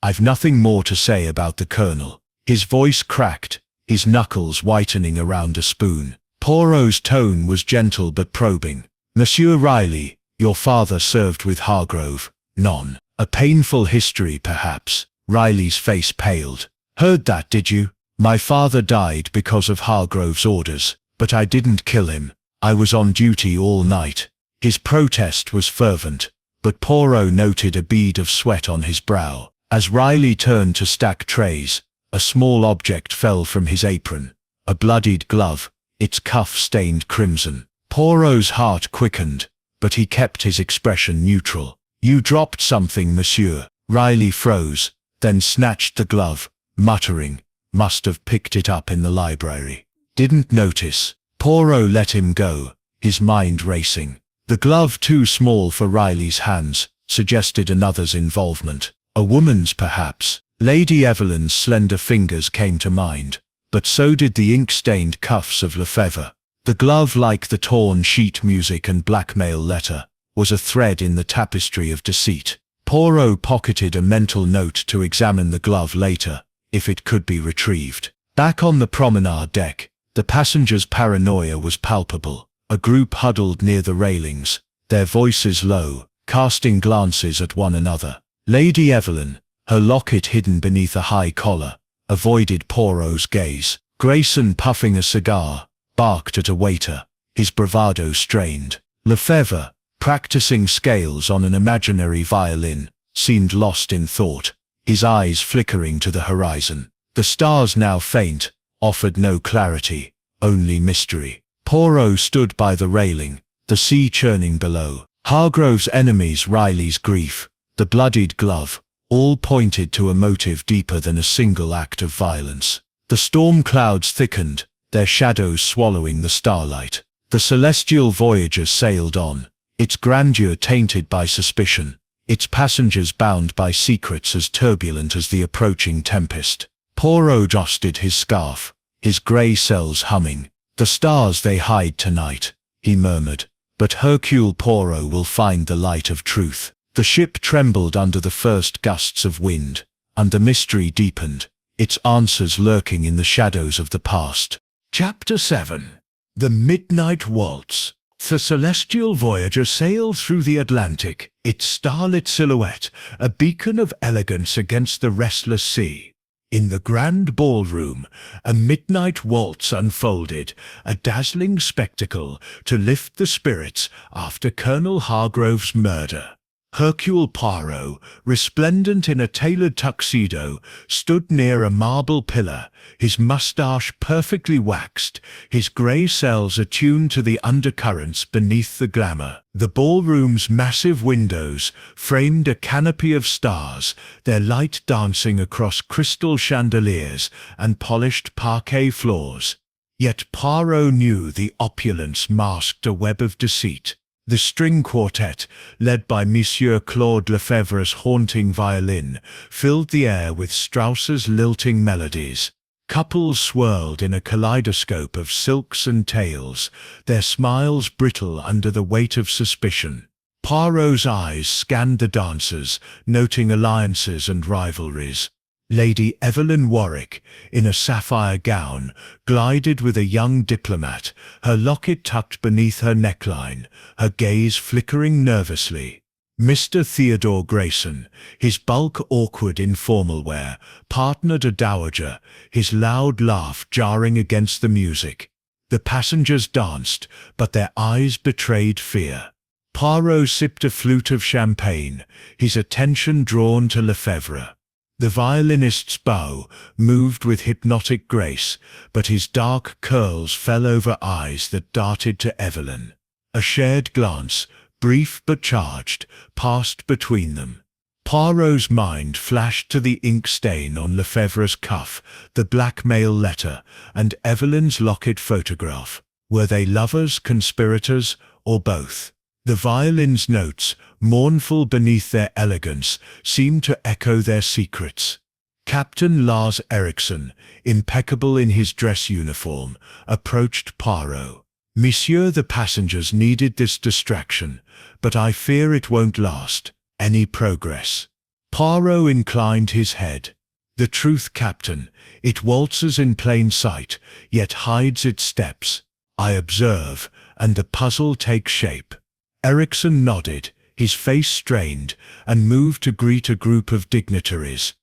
I've nothing more to say about the colonel. His voice cracked, his knuckles whitening around a spoon. Poirot's tone was gentle but probing. Monsieur Riley, your father served with Hargrove. None. A painful history, perhaps. Riley's face paled. Heard that, did you? My father died because of Hargrove's orders, but I didn't kill him. I was on duty all night. His protest was fervent, but Poirot noted a bead of sweat on his brow. As Riley turned to stack trays, a small object fell from his apron. A bloodied glove, its cuff stained crimson. Poirot's heart quickened, but he kept his expression neutral. You dropped something, monsieur. Riley froze, then snatched the glove, muttering, must have picked it up in the library. Didn't notice. Poirot let him go, his mind racing. The glove, too small for Riley's hands, suggested another's involvement. A woman's, perhaps. Lady Evelyn's slender fingers came to mind, but so did the ink-stained cuffs of Lefebvre. The glove, like the torn sheet music and blackmail letter, was a thread in the tapestry of deceit. Poirot pocketed a mental note to examine the glove later, if it could be retrieved. Back on the promenade deck, the passengers' paranoia was palpable. A group huddled near the railings, their voices low, casting glances at one another. Lady Evelyn, her locket hidden beneath a high collar, avoided Poirot's gaze. Grayson, puffing a cigar, barked at a waiter, his bravado strained. Lefebvre, practicing scales on an imaginary violin, seemed lost in thought, his eyes flickering to the horizon. The stars, now faint, offered no clarity, only mystery. Poirot stood by the railing, the sea churning below. Hargrove's enemies, Riley's grief, the bloodied glove, all pointed to a motive deeper than a single act of violence. The storm clouds thickened, their shadows swallowing the starlight. The celestial voyager sailed on, its grandeur tainted by suspicion, its passengers bound by secrets as turbulent as the approaching tempest. Poirot adjusted his scarf, his grey cells humming. The stars, they hide tonight, he murmured. But Hercule Poirot will find the light of truth. The ship trembled under the first gusts of wind, and the mystery deepened, its answers lurking in the shadows of the past. Chapter 7. The Midnight Waltz. The celestial voyager sailed through the Atlantic, its starlit silhouette a beacon of elegance against the restless sea. In the grand ballroom, a midnight waltz unfolded, a dazzling spectacle to lift the spirits after Colonel Hargrove's murder. Hercule Poirot, resplendent in a tailored tuxedo, stood near a marble pillar, his moustache perfectly waxed, his grey cells attuned to the undercurrents beneath the glamour. The ballroom's massive windows framed a canopy of stars, their light dancing across crystal chandeliers and polished parquet floors. Yet Poirot knew the opulence masked a web of deceit. The string quartet, led by Monsieur Claude Lefebvre's haunting violin, filled the air with Strauss's lilting melodies. Couples swirled in a kaleidoscope of silks and tails, their smiles brittle under the weight of suspicion. Poirot's eyes scanned the dancers, noting alliances and rivalries. Lady Evelyn Warwick, in a sapphire gown, glided with a young diplomat, her locket tucked beneath her neckline, her gaze flickering nervously. Mr. Theodore Grayson, his bulk awkward in formal wear, partnered a dowager, his loud laugh jarring against the music. The passengers danced, but their eyes betrayed fear. Poirot sipped a flute of champagne, his attention drawn to Lefebvre. The violinist's bow moved with hypnotic grace, but his dark curls fell over eyes that darted to Evelyn. A shared glance, brief but charged, passed between them. Poirot's mind flashed to the ink stain on Lefebvre's cuff, the blackmail letter, and Evelyn's locket photograph. Were they lovers, conspirators, or both? The violin's notes, mournful beneath their elegance, seemed to echo their secrets. Captain Lars Eriksson, impeccable in his dress uniform, approached Poirot. "Monsieur, the passengers needed this distraction, but I fear it won't last. Any progress?" Poirot inclined his head. "The truth, Captain, it waltzes in plain sight, yet hides its steps. I observe, and the puzzle takes shape." Eriksson nodded, his face strained, and moved to greet a group of dignitaries.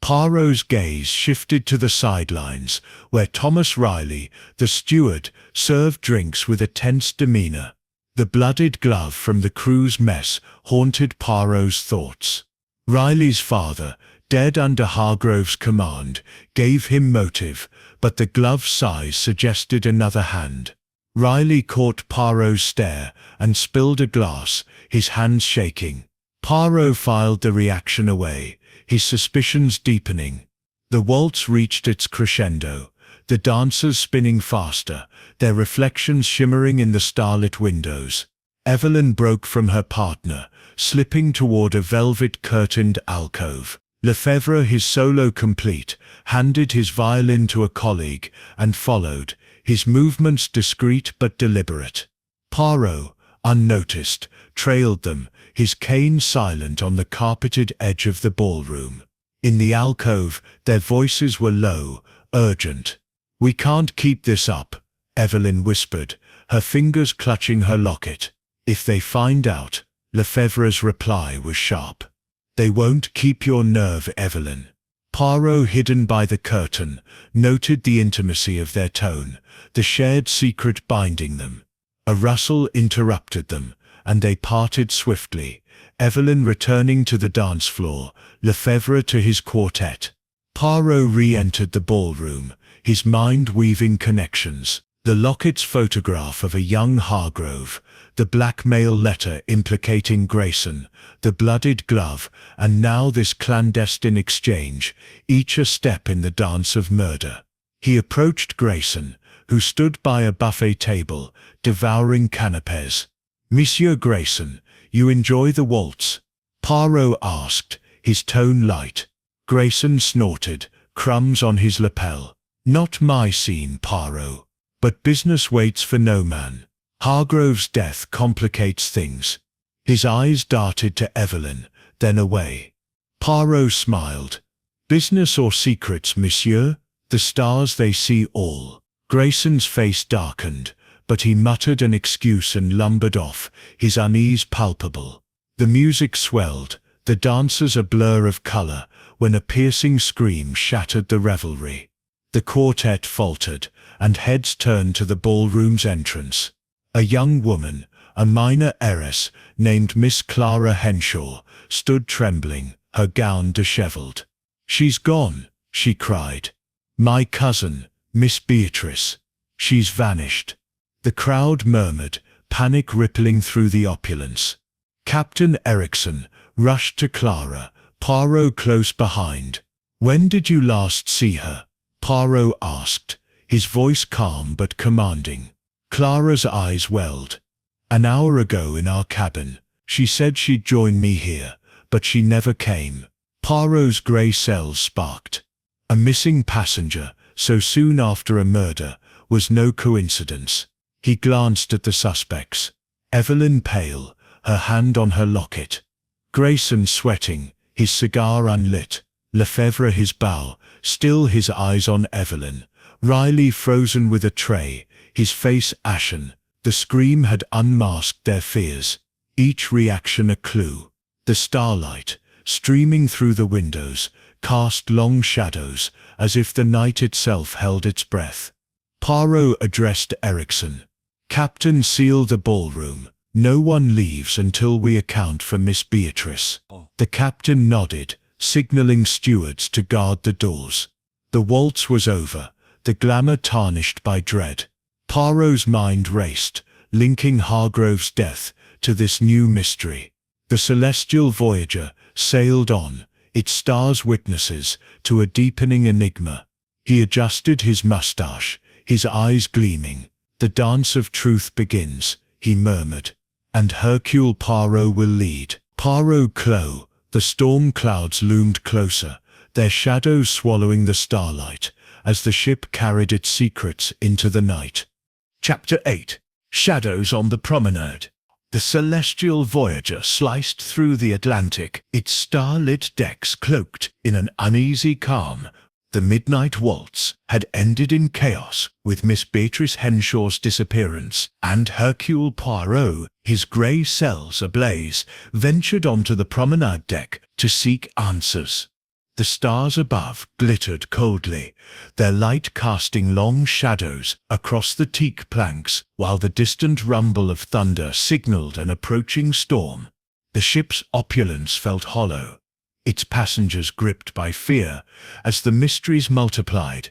Poirot's gaze shifted to the sidelines, where Thomas Riley, the steward, served drinks with a tense demeanor. The blooded glove from the crew's mess haunted Poirot's thoughts. Riley's father, dead under Hargrove's command, gave him motive, but the glove's size suggested another hand. Riley caught Poirot's stare and spilled a glass, his hands shaking. Poirot filed the reaction away, his suspicions deepening. The waltz reached its crescendo, the dancers spinning faster, their reflections shimmering in the starlit windows. Evelyn broke from her partner, slipping toward a velvet-curtained alcove. Lefebvre, his solo complete, handed his violin to a colleague and followed, his movements discreet but deliberate. Poirot, unnoticed, trailed them, his cane silent on the carpeted edge of the ballroom. In the alcove, their voices were low, urgent. "We can't keep this up," Evelyn whispered, her fingers clutching her locket. "If they find out," Lefebvre's reply was sharp. "They won't. Keep your nerve, Evelyn." Poirot, hidden by the curtain, noted the intimacy of their tone, the shared secret binding them. A rustle interrupted them, and they parted swiftly, Evelyn returning to the dance floor, Lefebvre to his quartet. Poirot re-entered the ballroom, his mind weaving connections. The locket's photograph of a young Hargrove, the blackmail letter implicating Grayson, the blooded glove, and now this clandestine exchange, each a step in the dance of murder. He approached Grayson, who stood by a buffet table, devouring canapés. "Monsieur Grayson, you enjoy the waltz?" Poirot asked, his tone light. Grayson snorted, crumbs on his lapel. "Not my scene, Poirot. But business waits for no man. Hargrove's death complicates things. His eyes darted to Evelyn, then away. Poirot smiled. Business or secrets, monsieur? The stars they see all. Grayson's face darkened, but he muttered an excuse and lumbered off, his unease palpable. The music swelled, the dancers a blur of colour, when a piercing scream shattered the revelry. The quartet faltered, and heads turned to the ballroom's entrance. A young woman, a minor heiress, named Miss Clara Henshaw, stood trembling, her gown dishevelled. "She's gone," she cried. "My cousin, Miss Beatrice. She's vanished." The crowd murmured, panic rippling through the opulence. Captain Ericsson rushed to Clara, Poirot close behind. "When did you last see her?" Poirot asked, his voice calm but commanding. Clara's eyes welled. "An hour ago in our cabin. She said she'd join me here, but she never came." Poirot's grey cells sparked. A missing passenger, so soon after a murder, was no coincidence. He glanced at the suspects. Evelyn pale, her hand on her locket. Grayson sweating, his cigar unlit. Lefebvre his bow, still his eyes on Evelyn. Riley frozen with a tray, his face ashen. The scream had unmasked their fears. Each reaction a clue. The starlight, streaming through the windows, cast long shadows, as if the night itself held its breath. Poirot addressed Ericsson. "Captain, seal the ballroom. No one leaves until we account for Miss Beatrice." The captain nodded, signalling stewards to guard the doors. The waltz was over, the glamour tarnished by dread. Poirot's mind raced, linking Hargrove's death to this new mystery. The celestial voyager sailed on, its stars witnesses to a deepening enigma. He adjusted his moustache, his eyes gleaming. "The dance of truth begins," he murmured. "And Hercule Poirot will lead." Poirot clove. The storm clouds loomed closer, their shadows swallowing the starlight, as the ship carried its secrets into the night. Chapter 8. Shadows on the Promenade. The celestial voyager sliced through the Atlantic, its starlit decks cloaked in an uneasy calm. The midnight waltz had ended in chaos with Miss Beatrice Henshaw's disappearance, and Hercule Poirot, his grey cells ablaze, ventured onto the promenade deck to seek answers. The stars above glittered coldly, their light casting long shadows across the teak planks, while the distant rumble of thunder signalled an approaching storm. The ship's opulence felt hollow, its passengers gripped by fear as the mysteries multiplied.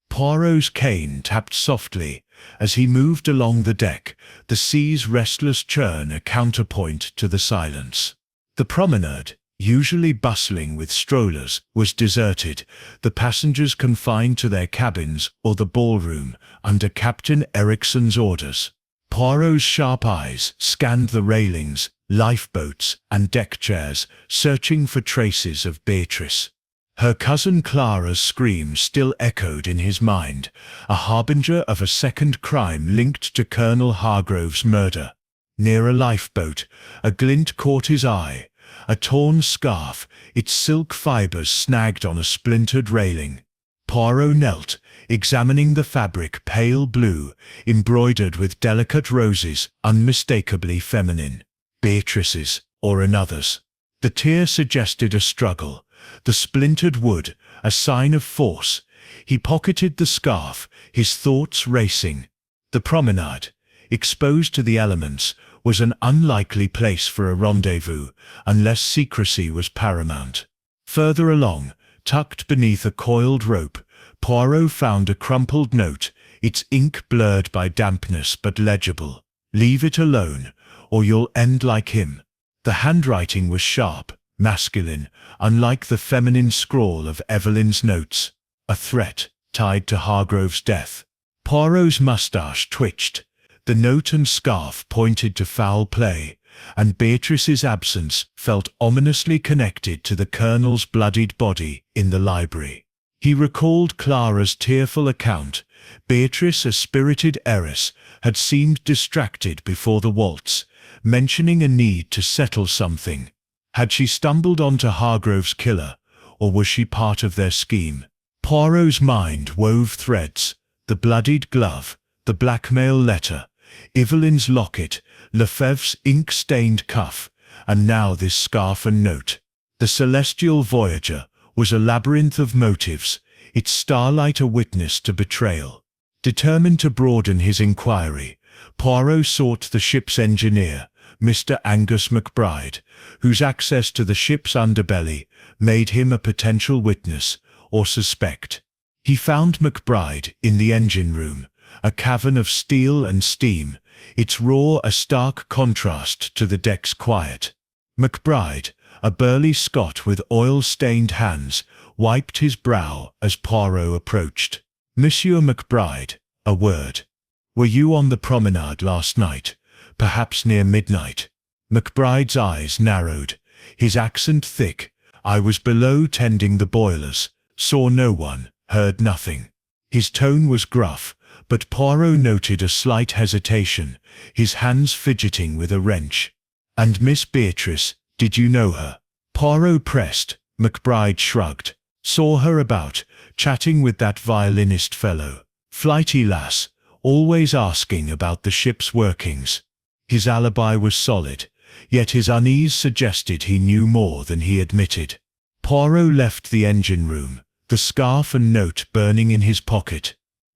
Poirot's cane tapped softly as he moved along the deck, the sea's restless churn a counterpoint to the silence. The promenade, usually bustling with strollers, was deserted, the passengers confined to their cabins or the ballroom under Captain Ericsson's orders. Poirot's sharp eyes scanned the railings, lifeboats, and deck chairs, searching for traces of Beatrice. Her cousin Clara's scream still echoed in his mind, a harbinger of a second crime linked to Colonel Hargrove's murder. Near a lifeboat, a glint caught his eye, a torn scarf, its silk fibres snagged on a splintered railing. Poirot knelt, examining the fabric, pale blue, embroidered with delicate roses, unmistakably feminine. Beatrice's, or another's. The tear suggested a struggle, the splintered wood, a sign of force. He pocketed the scarf, his thoughts racing. The promenade, exposed to the elements, was an unlikely place for a rendezvous, unless secrecy was paramount. Further along, tucked beneath a coiled rope, Poirot found a crumpled note, its ink blurred by dampness but legible. "Leave it alone, or you'll end like him." The handwriting was sharp, masculine, unlike the feminine scrawl of Evelyn's notes. A threat, tied to Hargrove's death. Poirot's moustache twitched. The note and scarf pointed to foul play, and Beatrice's absence felt ominously connected to the Colonel's bloodied body in the library. He recalled Clara's tearful account. Beatrice, a spirited heiress, had seemed distracted before the waltz, mentioning a need to settle something. Had she stumbled onto Hargrove's killer, or was she part of their scheme? Poirot's mind wove threads: the bloodied glove, the blackmail letter, Evelyn's locket, Lefebvre's ink-stained cuff, and now this scarf and note. The celestial voyager was a labyrinth of motives, its starlight a witness to betrayal. Determined to broaden his inquiry, Poirot sought the ship's engineer, Mr. Angus MacBride, whose access to the ship's underbelly made him a potential witness or suspect. He found MacBride in the engine room, a cavern of steel and steam, its roar a stark contrast to the deck's quiet. MacBride, a burly Scot with oil-stained hands, wiped his brow as Poirot approached. "Monsieur MacBride, a word. Were you on the promenade last night, perhaps near midnight?" MacBride's eyes narrowed, his accent thick. "I was below tending the boilers, saw no one, heard nothing." His tone was gruff, but Poirot noted a slight hesitation, his hands fidgeting with a wrench. "And Miss Beatrice, did you know her?" Poirot pressed. MacBride shrugged. "Saw her about, chatting with that violinist fellow. Flighty lass, always asking about the ship's workings." His alibi was solid, yet his unease suggested he knew more than he admitted. Poirot left the engine room, the scarf and note burning in his pocket.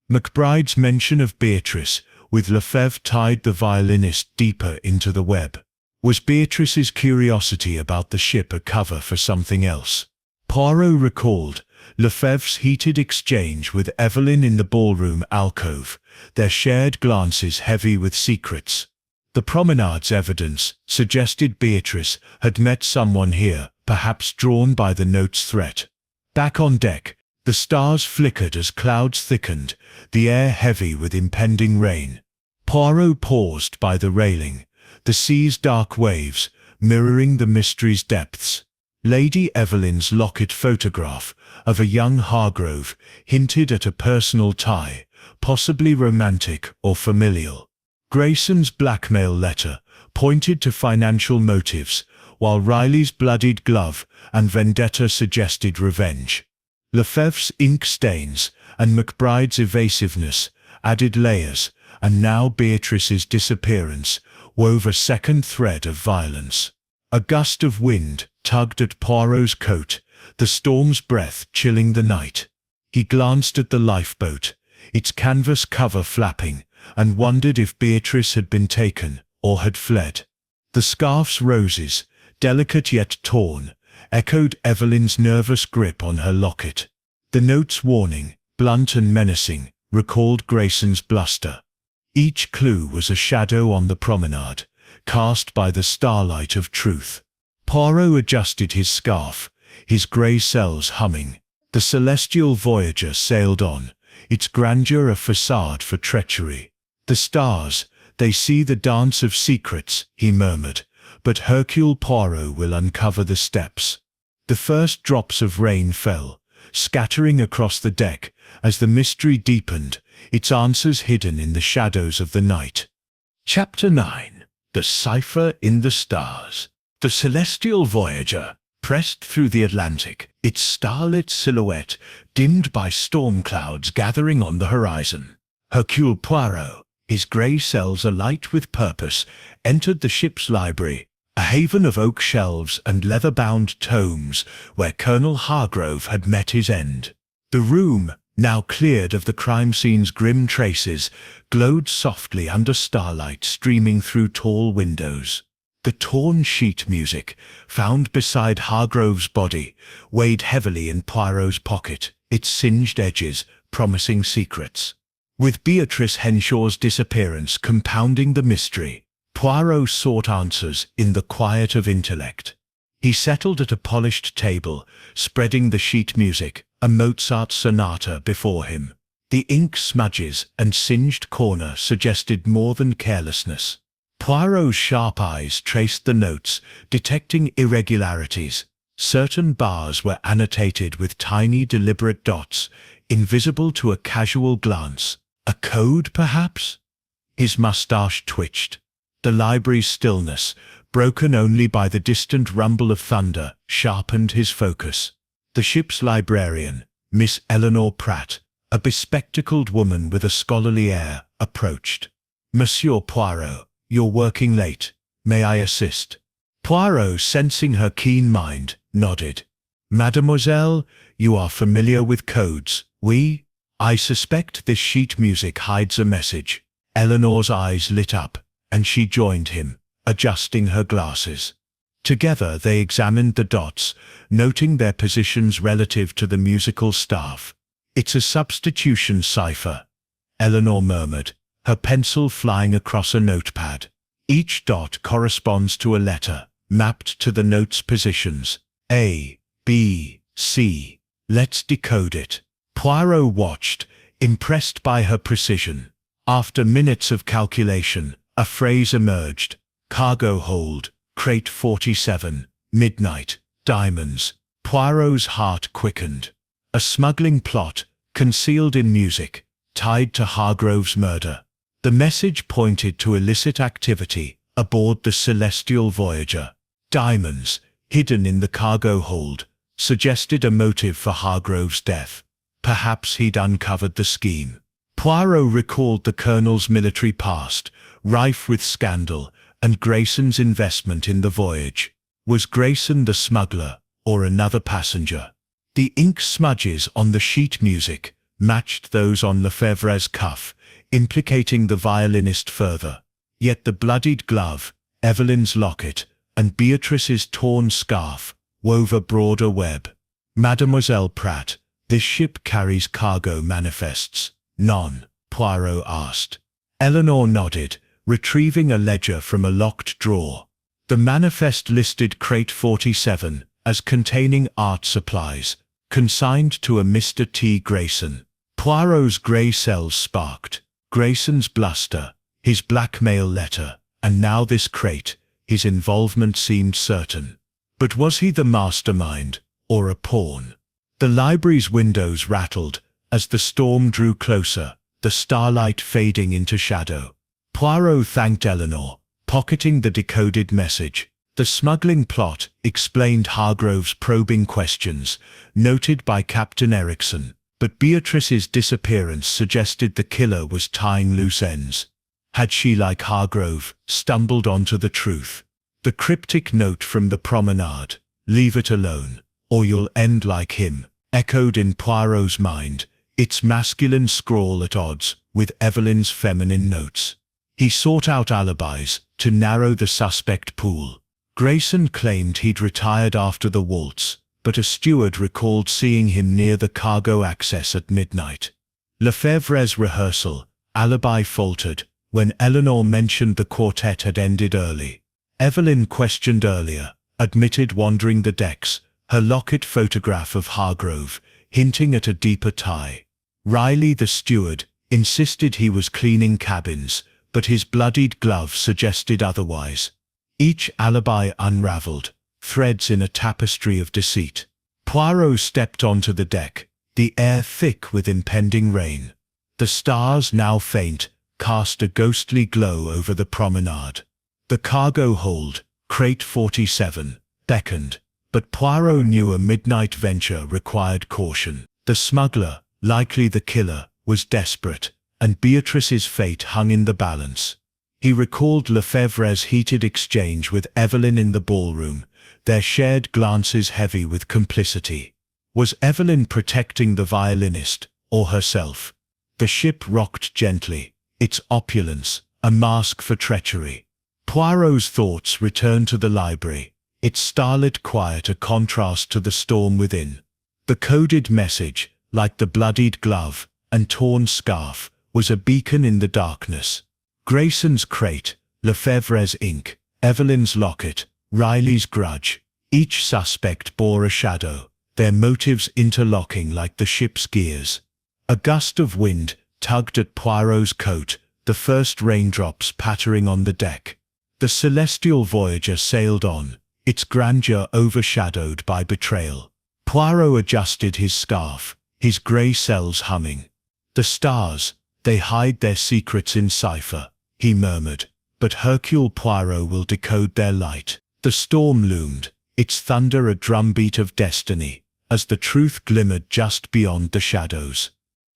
MacBride's mention of Beatrice, with Lefebvre tied the violinist deeper into the web. Was Beatrice's curiosity about the ship a cover for something else? Poirot recalled Lefebvre's heated exchange with Evelyn in the ballroom alcove, their shared glances heavy with secrets. The promenade's evidence suggested Beatrice had met someone here, perhaps drawn by the note's threat. Back on deck, the stars flickered as clouds thickened, the air heavy with impending rain. Poirot paused by the railing, the sea's dark waves mirroring the mystery's depths. Lady Evelyn's locket photograph of a young Hargrove hinted at a personal tie, possibly romantic or familial. Grayson's blackmail letter pointed to financial motives, while Riley's bloodied glove and vendetta suggested revenge. Lefebvre's ink stains and MacBride's evasiveness added layers, and now Beatrice's disappearance wove a second thread of violence. A gust of wind tugged at Poirot's coat, the storm's breath chilling the night. He glanced at the lifeboat, its canvas cover flapping, and wondered if Beatrice had been taken or had fled. The scarf's roses, delicate yet torn, echoed Evelyn's nervous grip on her locket. The note's warning, blunt and menacing, recalled Grayson's bluster. Each clue was a shadow on the promenade, cast by the starlight of truth. Poirot adjusted his scarf, his grey cells humming. The celestial voyager sailed on, its grandeur a facade for treachery. "The stars, they see the dance of secrets," he murmured, "but Hercule Poirot will uncover the steps." The first drops of rain fell, scattering across the deck, as the mystery deepened, its answers hidden in the shadows of the night. Chapter 9. The Cipher in the Stars. The celestial voyager pressed through the Atlantic, its starlit silhouette dimmed by storm clouds gathering on the horizon. Hercule Poirot, his grey cells alight with purpose, entered the ship's library, a haven of oak shelves and leather-bound tomes where Colonel Hargrove had met his end. The room, now cleared of the crime scene's grim traces, glowed softly under starlight streaming through tall windows. The torn sheet music, found beside Hargrove's body, weighed heavily in Poirot's pocket, its singed edges promising secrets. With Beatrice Henshaw's disappearance compounding the mystery, Poirot sought answers in the quiet of intellect. He settled at a polished table, spreading the sheet music, a Mozart sonata before him. The ink smudges and singed corner suggested more than carelessness. Poirot's sharp eyes traced the notes, detecting irregularities. Certain bars were annotated with tiny deliberate dots, invisible to a casual glance. A code, perhaps? His mustache twitched. The library's stillness, broken only by the distant rumble of thunder, sharpened his focus. The ship's librarian, Miss Eleanor Pratt, a bespectacled woman with a scholarly air, approached. "Monsieur Poirot, you're working late. May I assist?" Poirot, sensing her keen mind, nodded. "Mademoiselle, you are familiar with codes. I suspect this sheet music hides a message." Eleanor's eyes lit up, and she joined him, adjusting her glasses. Together they examined the dots, noting their positions relative to the musical staff. "It's a substitution cipher," Eleanor murmured, her pencil flying across a notepad. "Each dot corresponds to a letter, mapped to the note's positions. A, B, C. Let's decode it." Poirot watched, impressed by her precision. After minutes of calculation, a phrase emerged: "Cargo hold, crate 47, midnight, diamonds." Poirot's heart quickened. A smuggling plot, concealed in music, tied to Hargrove's murder. The message pointed to illicit activity aboard the Celestial Voyager. Diamonds, hidden in the cargo hold, suggested a motive for Hargrove's death. Perhaps he'd uncovered the scheme. Poirot recalled the Colonel's military past, rife with scandal, and Grayson's investment in the voyage. Was Grayson the smuggler, or another passenger? The ink smudges on the sheet music matched those on Lefebvre's cuff, implicating the violinist further. Yet the bloodied glove, Evelyn's locket, and Beatrice's torn scarf wove a broader web. "Mademoiselle Pratt, this ship carries cargo manifests." "None?" Poirot asked. Eleanor nodded, retrieving a ledger from a locked drawer. The manifest listed crate 47 as containing art supplies, consigned to a Mr. T. Grayson. Poirot's grey cells sparked. Grayson's bluster, his blackmail letter, and now this crate. His involvement seemed certain. But was he the mastermind, or a pawn? The library's windows rattled as the storm drew closer, the starlight fading into shadow. Poirot thanked Eleanor, pocketing the decoded message. The smuggling plot explained Hargrove's probing questions, noted by Captain Erickson, but Beatrice's disappearance suggested the killer was tying loose ends. Had she, like Hargrove, stumbled onto the truth? The cryptic note from the Prominard, "Leave it alone, or you'll end like him," echoed in Poirot's mind, its masculine scrawl at odds with Evelyn's feminine notes. He sought out alibis to narrow the suspect pool. Grayson claimed he'd retired after the waltz, but a steward recalled seeing him near the cargo access at midnight. Lefebvre's rehearsal, alibi faltered when Eleanor mentioned the quartet had ended early. Evelyn, questioned earlier, admitted wandering the decks, her locket photograph of Hargrove, hinting at a deeper tie. Riley, the steward, insisted he was cleaning cabins, but his bloodied glove suggested otherwise. Each alibi unraveled, threads in a tapestry of deceit. Poirot stepped onto the deck, the air thick with impending rain. The stars, now faint, cast a ghostly glow over the promenade. The cargo hold, crate 47, beckoned, but Poirot knew a midnight venture required caution. The smuggler, likely the killer, was desperate, and Beatrice's fate hung in the balance. He recalled Lefebvre's heated exchange with Evelyn in the ballroom, their shared glances heavy with complicity. Was Evelyn protecting the violinist, or herself? The ship rocked gently, its opulence a mask for treachery. Poirot's thoughts returned to the library, its starlit quiet a contrast to the storm within. The coded message, like the bloodied glove and torn scarf, was a beacon in the darkness. Grayson's crate, Lefebvre's ink, Evelyn's locket, Riley's grudge. Each suspect bore a shadow, their motives interlocking like the ship's gears. A gust of wind tugged at Poirot's coat, the first raindrops pattering on the deck. The celestial Voyager sailed on, its grandeur overshadowed by betrayal. Poirot adjusted his scarf, his grey cells humming. "The stars, they hide their secrets in cipher," he murmured, "but Hercule Poirot will decode their light." The storm loomed, its thunder a drumbeat of destiny, as the truth glimmered just beyond the shadows.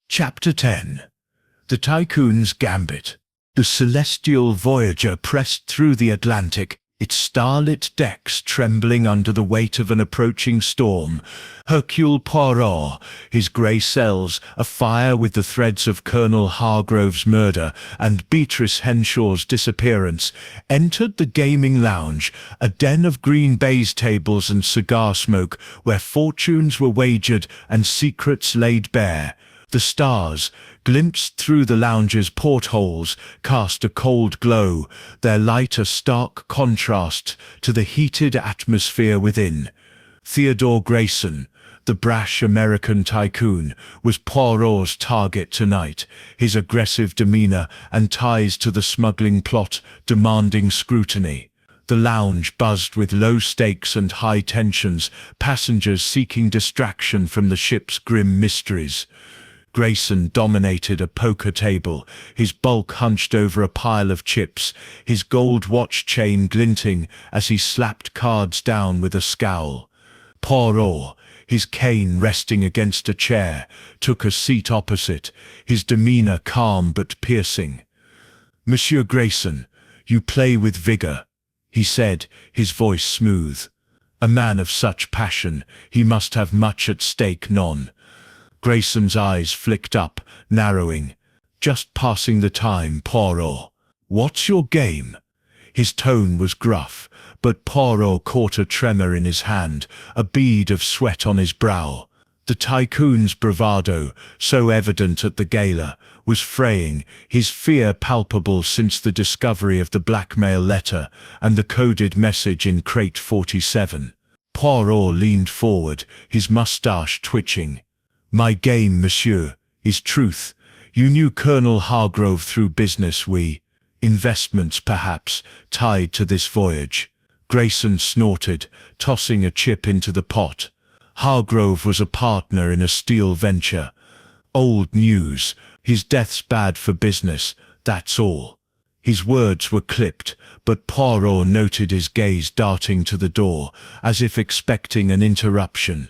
Chapter 10. The Tycoon's Gambit. The celestial voyager pressed through the Atlantic, its starlit decks trembling under the weight of an approaching storm. Hercule Poirot, his grey cells afire with the threads of Colonel Hargrove's murder and Beatrice Henshaw's disappearance, entered the gaming lounge, a den of green baize tables and cigar smoke where fortunes were wagered and secrets laid bare. The stars, glimpsed through the lounge's portholes, cast a cold glow, their light a stark contrast to the heated atmosphere within. Theodore Grayson, the brash American tycoon, was Poirot's target tonight, his aggressive demeanor and ties to the smuggling plot demanding scrutiny. The lounge buzzed with low stakes and high tensions, passengers seeking distraction from the ship's grim mysteries. Grayson dominated a poker table, his bulk hunched over a pile of chips, his gold watch chain glinting as he slapped cards down with a scowl. Poirot, his cane resting against a chair, took a seat opposite, his demeanor calm but piercing. "Monsieur Grayson, you play with vigor," he said, his voice smooth. "A man of such passion, he must have much at stake, non?" Grayson's eyes flicked up, narrowing. "Just passing the time, Poirot. What's your game?" His tone was gruff, but Poirot caught a tremor in his hand, a bead of sweat on his brow. The tycoon's bravado, so evident at the gala, was fraying, his fear palpable since the discovery of the blackmail letter and the coded message in crate 47. Poirot leaned forward, his mustache twitching. "My game, monsieur, is truth. You knew Colonel Hargrove through business, investments perhaps, tied to this voyage." Grayson snorted, tossing a chip into the pot. "Hargrove was a partner in a steel venture. Old news, his death's bad for business, that's all." His words were clipped, but Poirot noted his gaze darting to the door, as if expecting an interruption.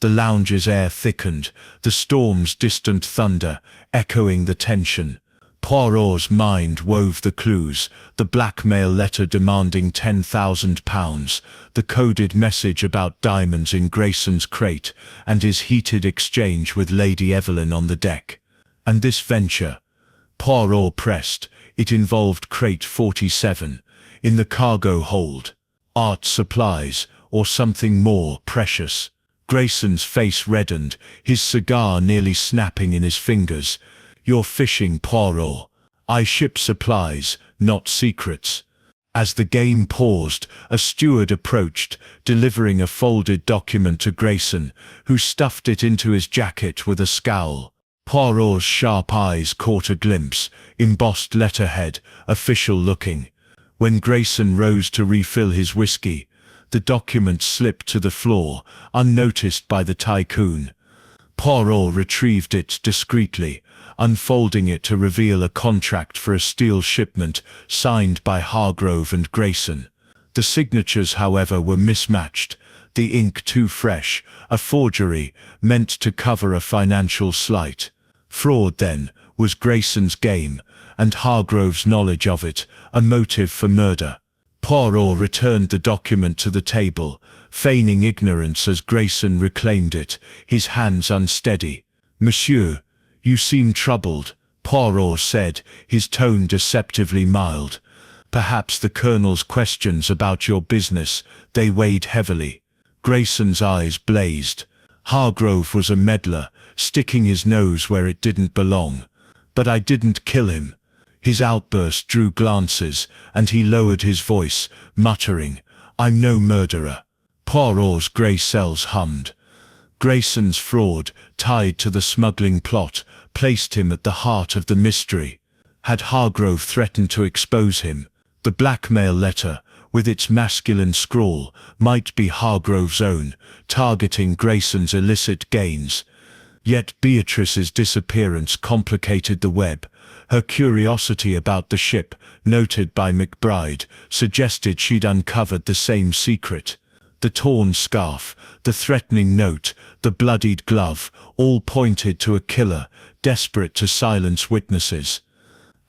The lounge's air thickened, the storm's distant thunder echoing the tension. Poirot's mind wove the clues, the blackmail letter demanding £10,000, the coded message about diamonds in Grayson's crate, and his heated exchange with Lady Evelyn on the deck. And this venture? Poirot pressed. It involved crate 47, in the cargo hold. Art supplies, or something more precious. Grayson's face reddened, his cigar nearly snapping in his fingers. "You're fishing, Poirot. I ship supplies, not secrets." As the game paused, a steward approached, delivering a folded document to Grayson, who stuffed it into his jacket with a scowl. Poirot's sharp eyes caught a glimpse, embossed letterhead, official looking. When Grayson rose to refill his whiskey, the document slipped to the floor, unnoticed by the tycoon. Poirot retrieved it discreetly, unfolding it to reveal a contract for a steel shipment signed by Hargrove and Grayson. The signatures, however, were mismatched, the ink too fresh, a forgery meant to cover a financial slight. Fraud, then, was Grayson's game, and Hargrove's knowledge of it, a motive for murder. Poirot returned the document to the table, feigning ignorance as Grayson reclaimed it, his hands unsteady. "Monsieur, you seem troubled," Poirot said, his tone deceptively mild. "Perhaps the Colonel's questions about your business, they weighed heavily." Grayson's eyes blazed. Hargrove was a meddler, sticking his nose where it didn't belong. "But I didn't kill him." His outburst drew glances, and he lowered his voice, muttering, "I'm no murderer." Poirot's grey cells hummed. Grayson's fraud, tied to the smuggling plot, placed him at the heart of the mystery. Had Hargrove threatened to expose him? The blackmail letter, with its masculine scrawl, might be Hargrove's own, targeting Grayson's illicit gains. Yet Beatrice's disappearance complicated the web. Her curiosity about the ship, noted by McBride, suggested she'd uncovered the same secret. The torn scarf, the threatening note, the bloodied glove, all pointed to a killer, desperate to silence witnesses.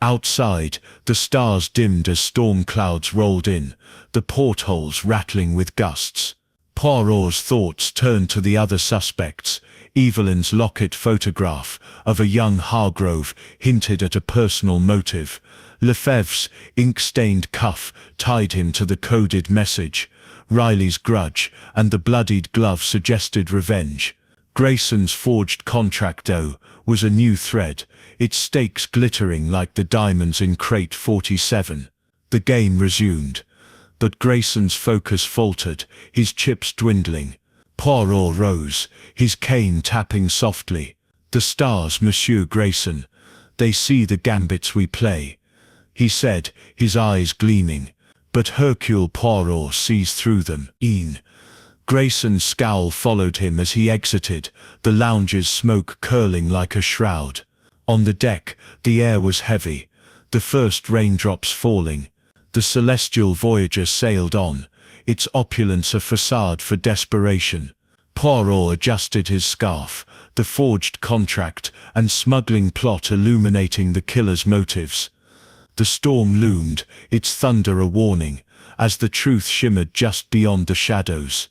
Outside, the stars dimmed as storm clouds rolled in, the portholes rattling with gusts. Poirot's thoughts turned to the other suspects. Evelyn's locket photograph of a young Hargrove hinted at a personal motive. Lefebvre's ink-stained cuff tied him to the coded message. Riley's grudge and the bloodied glove suggested revenge. Grayson's forged contract, though, was a new thread, its stakes glittering like the diamonds in crate 47. The game resumed. But Grayson's focus faltered, his chips dwindling. Poirot rose, his cane tapping softly. "The stars, Monsieur Grayson. They see the gambits we play," he said, his eyes gleaming. But Hercule Poirot sees through them. Grayson's scowl followed him as he exited, the lounge's smoke curling like a shroud. On the deck, the air was heavy, the first raindrops falling. The celestial voyager sailed on, its opulence a facade for desperation. Poirot adjusted his scarf, the forged contract and smuggling plot illuminating the killer's motives. The storm loomed, its thunder a warning, as the truth shimmered just beyond the shadows.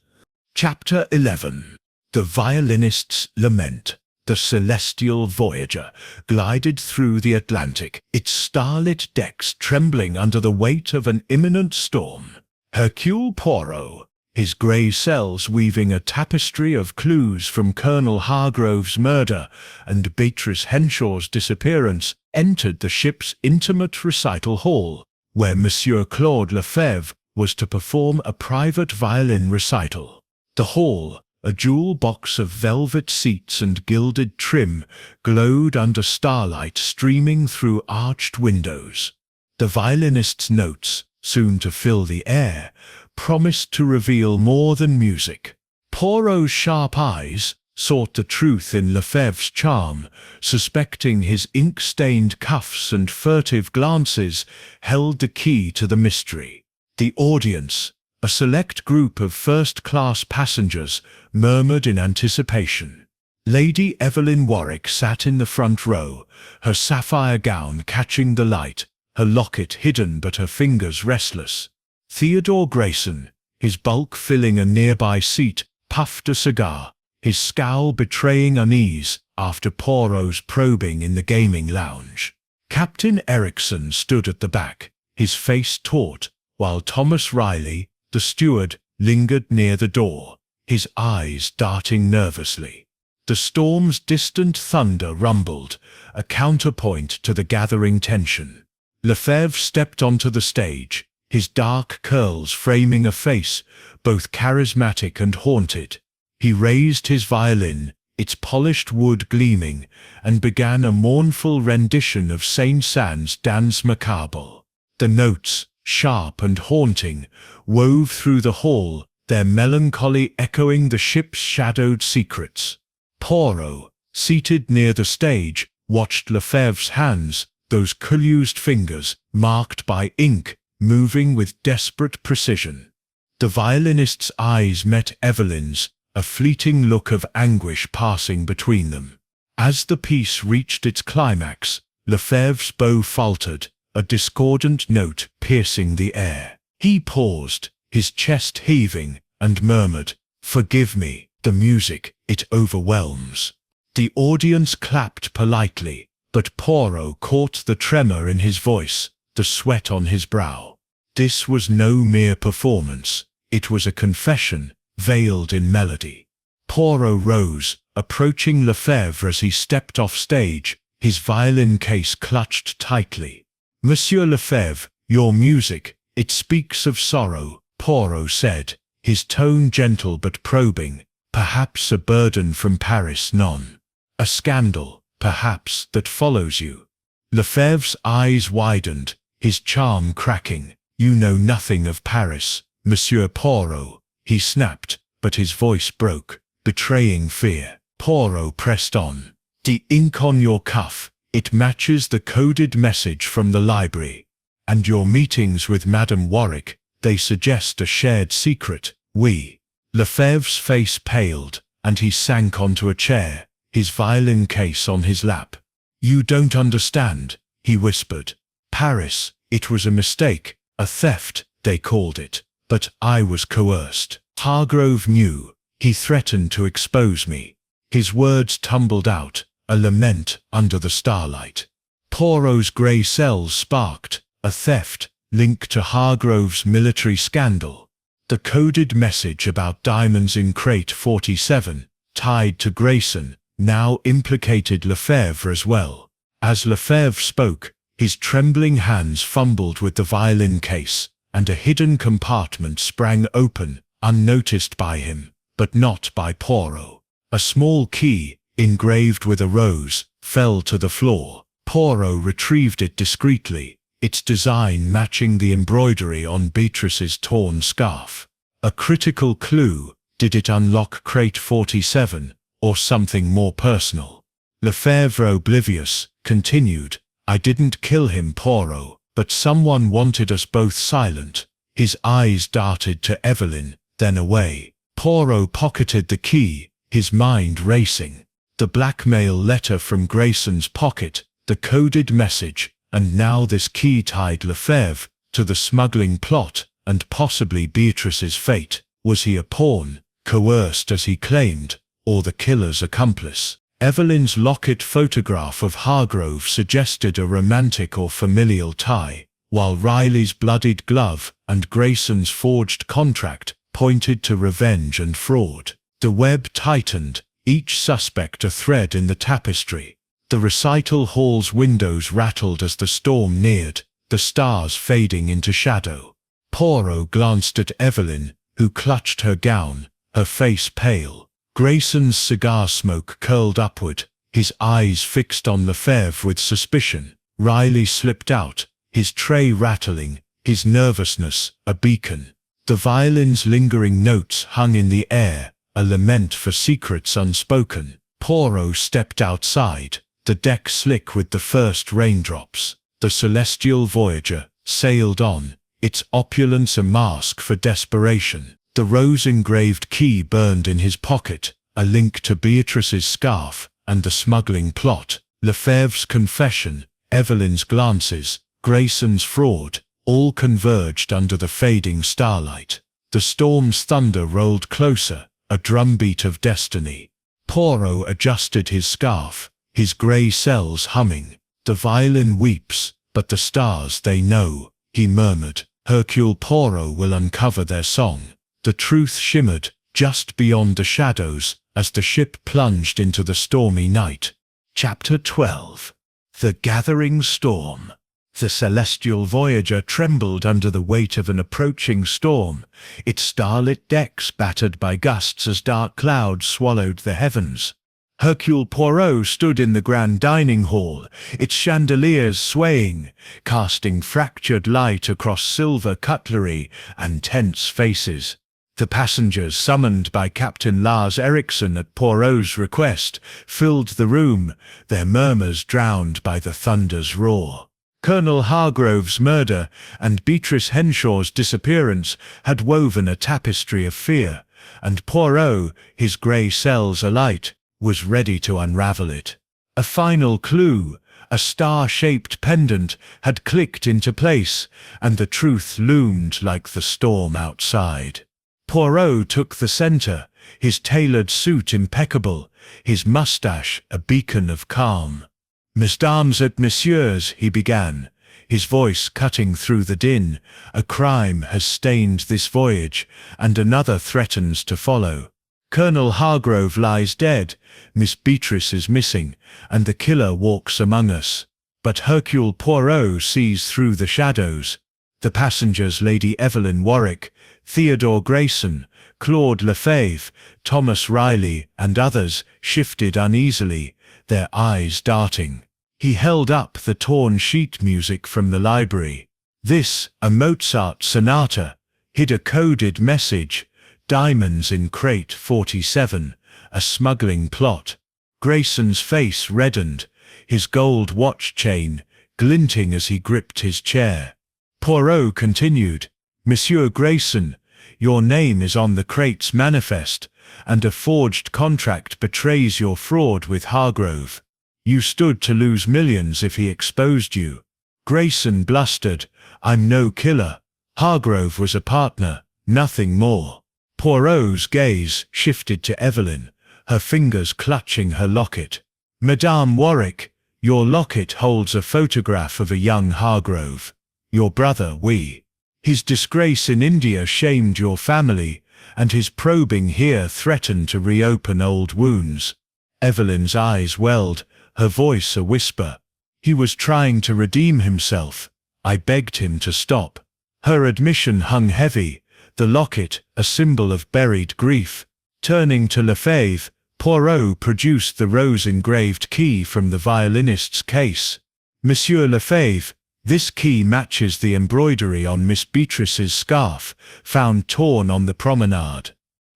Chapter 11. The Violinist's Lament. The celestial voyager glided through the Atlantic, its starlit decks trembling under the weight of an imminent storm. Hercule Poirot, his grey cells weaving a tapestry of clues from Colonel Hargrove's murder and Beatrice Henshaw's disappearance, entered the ship's intimate recital hall, where Monsieur Claude Lefebvre was to perform a private violin recital. The hall, a jewel box of velvet seats and gilded trim, glowed under starlight streaming through arched windows. The violinist's notes, soon to fill the air, promised to reveal more than music. Poirot's sharp eyes sought the truth in Lefebvre's charm, suspecting his ink-stained cuffs and furtive glances held the key to the mystery. The audience, a select group of first-class passengers, murmured in anticipation. Lady Evelyn Warwick sat in the front row, her sapphire gown catching the light, her locket hidden but her fingers restless. Theodore Grayson, his bulk filling a nearby seat, puffed a cigar, his scowl betraying unease after Poirot's probing in the gaming lounge. Captain Erickson stood at the back, his face taut, while Thomas Riley, the steward, lingered near the door, his eyes darting nervously. The storm's distant thunder rumbled, a counterpoint to the gathering tension. Lefebvre stepped onto the stage, his dark curls framing a face both charismatic and haunted. He raised his violin, its polished wood gleaming, and began a mournful rendition of Saint-Saëns' Danse Macabre. The notes, sharp and haunting, wove through the hall, their melancholy echoing the ship's shadowed secrets. Poirot, seated near the stage, watched Lefebvre's hands, those collused fingers, marked by ink, moving with desperate precision. The violinist's eyes met Evelyn's, a fleeting look of anguish passing between them. As the piece reached its climax, Lefebvre's bow faltered, a discordant note piercing the air. He paused, his chest heaving, and murmured, "Forgive me, the music, it overwhelms." The audience clapped politely, but Poirot caught the tremor in his voice, the sweat on his brow. This was no mere performance, it was a confession, veiled in melody. Poirot rose, approaching Lefebvre as he stepped off stage, his violin case clutched tightly. "Monsieur Lefebvre, your music, it speaks of sorrow," Poirot said, his tone gentle but probing. "Perhaps a burden from Paris, non? A scandal, perhaps, that follows you?" Lefebvre's eyes widened, his charm cracking. "You know nothing of Paris, Monsieur Poirot," he snapped, but his voice broke, betraying fear. Poirot pressed on. "The ink on your cuff, it matches the coded message from the library. And your meetings with Madame Warwick, they suggest a shared secret. Lefebvre's face paled, and he sank onto a chair, his violin case on his lap. "You don't understand," he whispered. "Paris, it was a mistake, a theft, they called it. But I was coerced. Hargrove knew. He threatened to expose me." His words tumbled out, a lament under the starlight. Poirot's grey cells sparked, a theft, linked to Hargrove's military scandal. The coded message about diamonds in crate 47, tied to Grayson, now implicated Lefebvre as well. As Lefebvre spoke, his trembling hands fumbled with the violin case, and a hidden compartment sprang open, unnoticed by him, but not by Poirot. A small key, engraved with a rose, fell to the floor. Poirot retrieved it discreetly, its design matching the embroidery on Beatrice's torn scarf. A critical clue: did it unlock crate 47, or something more personal? Lefebvre, oblivious, continued, "I didn't kill him, Poirot, but someone wanted us both silent." His eyes darted to Evelyn, then away. Poirot pocketed the key, his mind racing. The blackmail letter from Grayson's pocket, the coded message, and now this key tied Lefebvre to the smuggling plot and possibly Beatrice's fate. Was he a pawn, coerced as he claimed, or the killer's accomplice? Evelyn's locket photograph of Hargrove suggested a romantic or familial tie, while Riley's bloodied glove and Grayson's forged contract pointed to revenge and fraud. The web tightened, each suspect a thread in the tapestry. The recital hall's windows rattled as the storm neared, the stars fading into shadow. Poirot glanced at Evelyn, who clutched her gown, her face pale. Grayson's cigar smoke curled upward, his eyes fixed on Lefebvre with suspicion. Riley slipped out, his tray rattling, his nervousness a beacon. The violin's lingering notes hung in the air, a lament for secrets unspoken. Poirot stepped outside, the deck slick with the first raindrops. The celestial voyager sailed on, its opulence a mask for desperation. The rose-engraved key burned in his pocket, a link to Beatrice's scarf and the smuggling plot. Lefebvre's confession, Evelyn's glances, Grayson's fraud, all converged under the fading starlight. The storm's thunder rolled closer, a drumbeat of destiny. Poirot adjusted his scarf, his grey cells humming. "The violin weeps, but the stars they know," he murmured. "Hercule Poirot will uncover their song." The truth shimmered, just beyond the shadows, as the ship plunged into the stormy night. Chapter 12. The Gathering Storm. The celestial voyager trembled under the weight of an approaching storm, its starlit decks battered by gusts as dark clouds swallowed the heavens. Hercule Poirot stood in the grand dining hall, its chandeliers swaying, casting fractured light across silver cutlery and tense faces. The passengers summoned by Captain Lars Ericsson at Poirot's request filled the room, their murmurs drowned by the thunder's roar. Colonel Hargrove's murder and Beatrice Henshaw's disappearance had woven a tapestry of fear, and Poirot, his grey cells alight, was ready to unravel it. A final clue, a star-shaped pendant, had clicked into place, and the truth loomed like the storm outside. Poirot took the centre, his tailored suit impeccable, his moustache a beacon of calm. "Mesdames et messieurs," he began, his voice cutting through the din, "a crime has stained this voyage, and another threatens to follow. Colonel Hargrove lies dead, Miss Beatrice is missing, and the killer walks among us. But Hercule Poirot sees through the shadows. The passengers Lady Evelyn Warwick, Theodore Grayson, Claude Lefebvre, Thomas Riley, and others shifted uneasily, their eyes darting. He held up the torn sheet music from the library. This, a Mozart sonata, hid a coded message, diamonds in crate 47, a smuggling plot. Grayson's face reddened, his gold watch chain glinting as he gripped his chair. Poirot continued, Monsieur Grayson, your name is on the crate's manifest, and a forged contract betrays your fraud with Hargrove. You stood to lose millions if he exposed you. Grayson blustered, I'm no killer. Hargrove was a partner, nothing more. Poirot's gaze shifted to Evelyn, her fingers clutching her locket. Madame Warwick, your locket holds a photograph of a young Hargrove. Your brother, His disgrace in India shamed your family, and his probing here threatened to reopen old wounds. Evelyn's eyes welled, her voice a whisper. He was trying to redeem himself. I begged him to stop. Her admission hung heavy, the locket a symbol of buried grief. Turning to Lefebvre, Poirot produced the rose-engraved key from the violinist's case. Monsieur Lefebvre, this key matches the embroidery on Miss Beatrice's scarf, found torn on the promenade.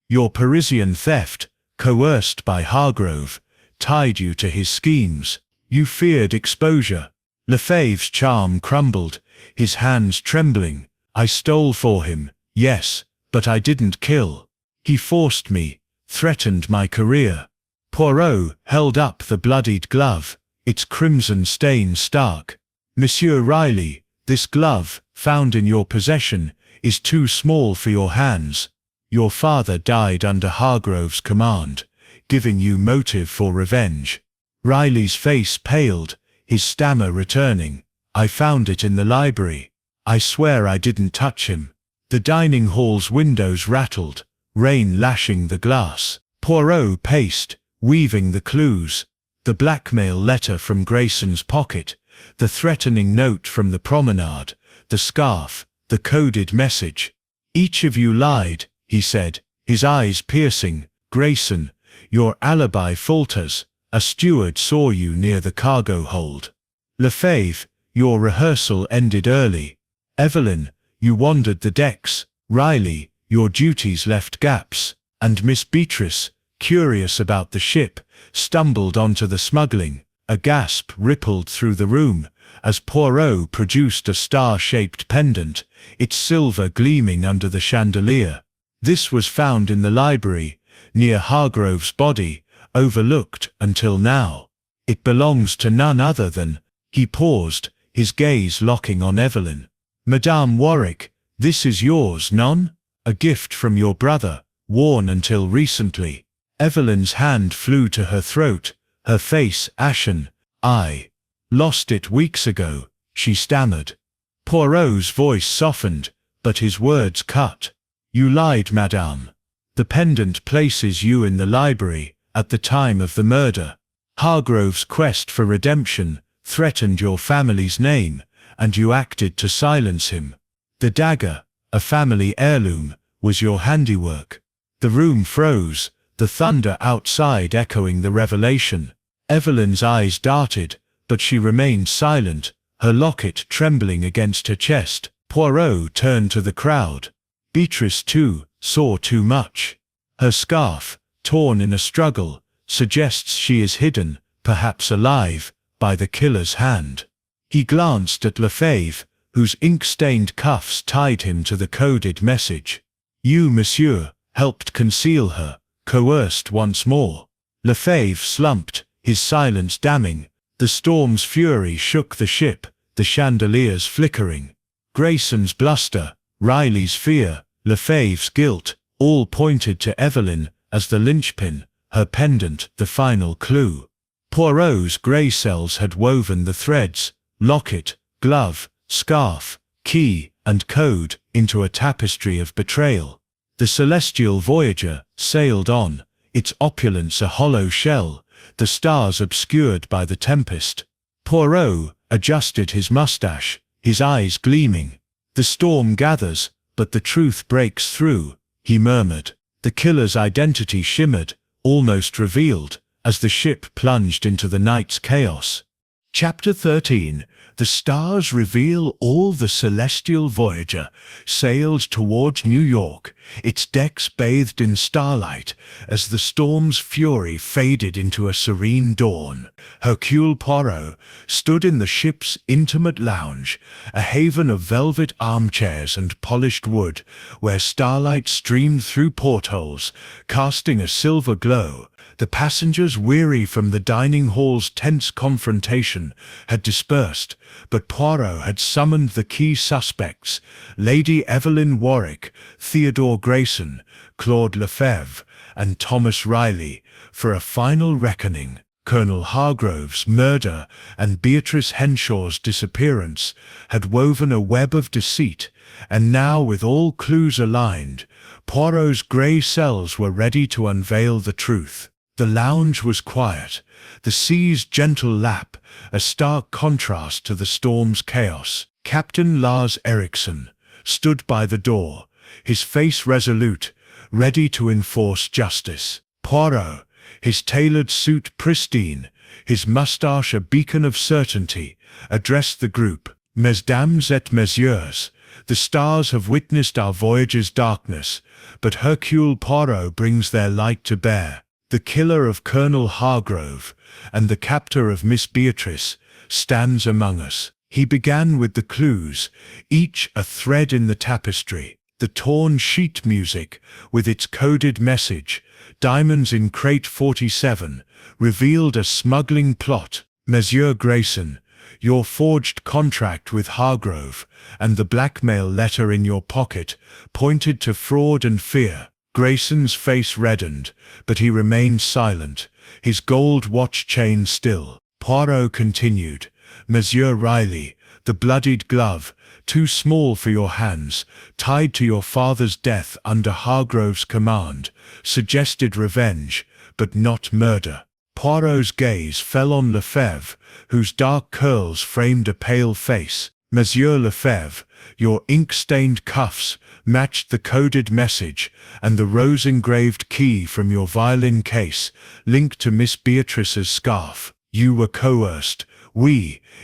Your Parisian theft, coerced by Hargrove, tied you to his schemes. You feared exposure. Lefebvre's charm crumbled, his hands trembling. I stole for him, yes, but I didn't kill. He forced me, threatened my career. Poirot held up the bloodied glove, its crimson stain stark. Monsieur Riley, this glove, found in your possession, is too small for your hands. Your father died under Hargrove's command, giving you motive for revenge. Riley's face paled, his stammer returning. I found it in the library. I swear I didn't touch him. The dining hall's windows rattled, rain lashing the glass. Poirot paced, weaving the clues. The blackmail letter from Grayson's pocket, the threatening note from the promenade, the scarf, the coded message. Each of you lied, he said, his eyes piercing. Grayson, your alibi falters. A steward saw you near the cargo hold. Lefebvre, your rehearsal ended early. Evelyn, you wandered the decks. Riley, your duties left gaps. And Miss Beatrice, curious about the ship, stumbled onto the smuggling. A gasp rippled through the room, as Poirot produced a star-shaped pendant, its silver gleaming under the chandelier. This was found in the library, near Hargrove's body, overlooked until now. It belongs to none other than... He paused, his gaze locking on Evelyn. Madame Warwick, this is yours, non? A gift from your brother, worn until recently. Evelyn's hand flew to her throat, her face ashen. I lost it weeks ago, she stammered. Poirot's voice softened, but his words cut. You lied, madame. The pendant places you in the library, at the time of the murder. Hargrove's quest for redemption threatened your family's name, and you acted to silence him. The dagger, a family heirloom, was your handiwork. The room froze, the thunder outside echoing the revelation. Evelyn's eyes darted, but she remained silent, her locket trembling against her chest. Poirot turned to the crowd. Beatrice, too, saw too much. Her scarf, torn in a struggle, suggests she is hidden, perhaps alive, by the killer's hand. He glanced at Lefebvre, whose ink-stained cuffs tied him to the coded message. You, monsieur, helped conceal her, coerced once more. Lefebvre slumped, his silence damning. The storm's fury shook the ship, the chandeliers flickering. Grayson's bluster, Riley's fear, Lefebvre's guilt, all pointed to Evelyn as the linchpin, her pendant the final clue. Poirot's grey cells had woven the threads, locket, glove, scarf, key, and code, into a tapestry of betrayal. The celestial voyager sailed on, its opulence a hollow shell, the stars obscured by the tempest. Poirot adjusted his mustache, his eyes gleaming. The storm gathers, but the truth breaks through, he murmured. The killer's identity shimmered, almost revealed, as the ship plunged into the night's chaos. Chapter 13. The stars reveal all. The celestial voyager sailed towards New York, its decks bathed in starlight, as the storm's fury faded into a serene dawn. Hercule Poirot stood in the ship's intimate lounge, a haven of velvet armchairs and polished wood, where starlight streamed through portholes, casting a silver glow. The passengers, weary from the dining hall's tense confrontation, had dispersed, but Poirot had summoned the key suspects, Lady Evelyn Warwick, Theodore Grayson, Claude Lefebvre, and Thomas Riley, for a final reckoning. Colonel Hargrove's murder and Beatrice Henshaw's disappearance had woven a web of deceit, and now, with all clues aligned, Poirot's grey cells were ready to unveil the truth. The lounge was quiet, the sea's gentle lap a stark contrast to the storm's chaos. Captain Lars Eriksson stood by the door, his face resolute, ready to enforce justice. Poirot, his tailored suit pristine, his moustache a beacon of certainty, addressed the group. Mesdames et messieurs, the stars have witnessed our voyage's darkness, but Hercule Poirot brings their light to bear. The killer of Colonel Hargrove and the captor of Miss Beatrice stands among us. He began with the clues, each a thread in the tapestry. The torn sheet music, with its coded message, "Diamonds in crate 47, revealed a smuggling plot. Monsieur Grayson, your forged contract with Hargrove and the blackmail letter in your pocket pointed to fraud and fear. Grayson's face reddened, but he remained silent, his gold watch chain still. Poirot continued, Monsieur Riley, the bloodied glove, too small for your hands, tied to your father's death under Hargrove's command, suggested revenge, but not murder. Poirot's gaze fell on Lefebvre, whose dark curls framed a pale face. Monsieur Lefebvre, your ink-stained cuffs matched the coded message, and the rose-engraved key from your violin case linked to Miss Beatrice's scarf. You were coerced,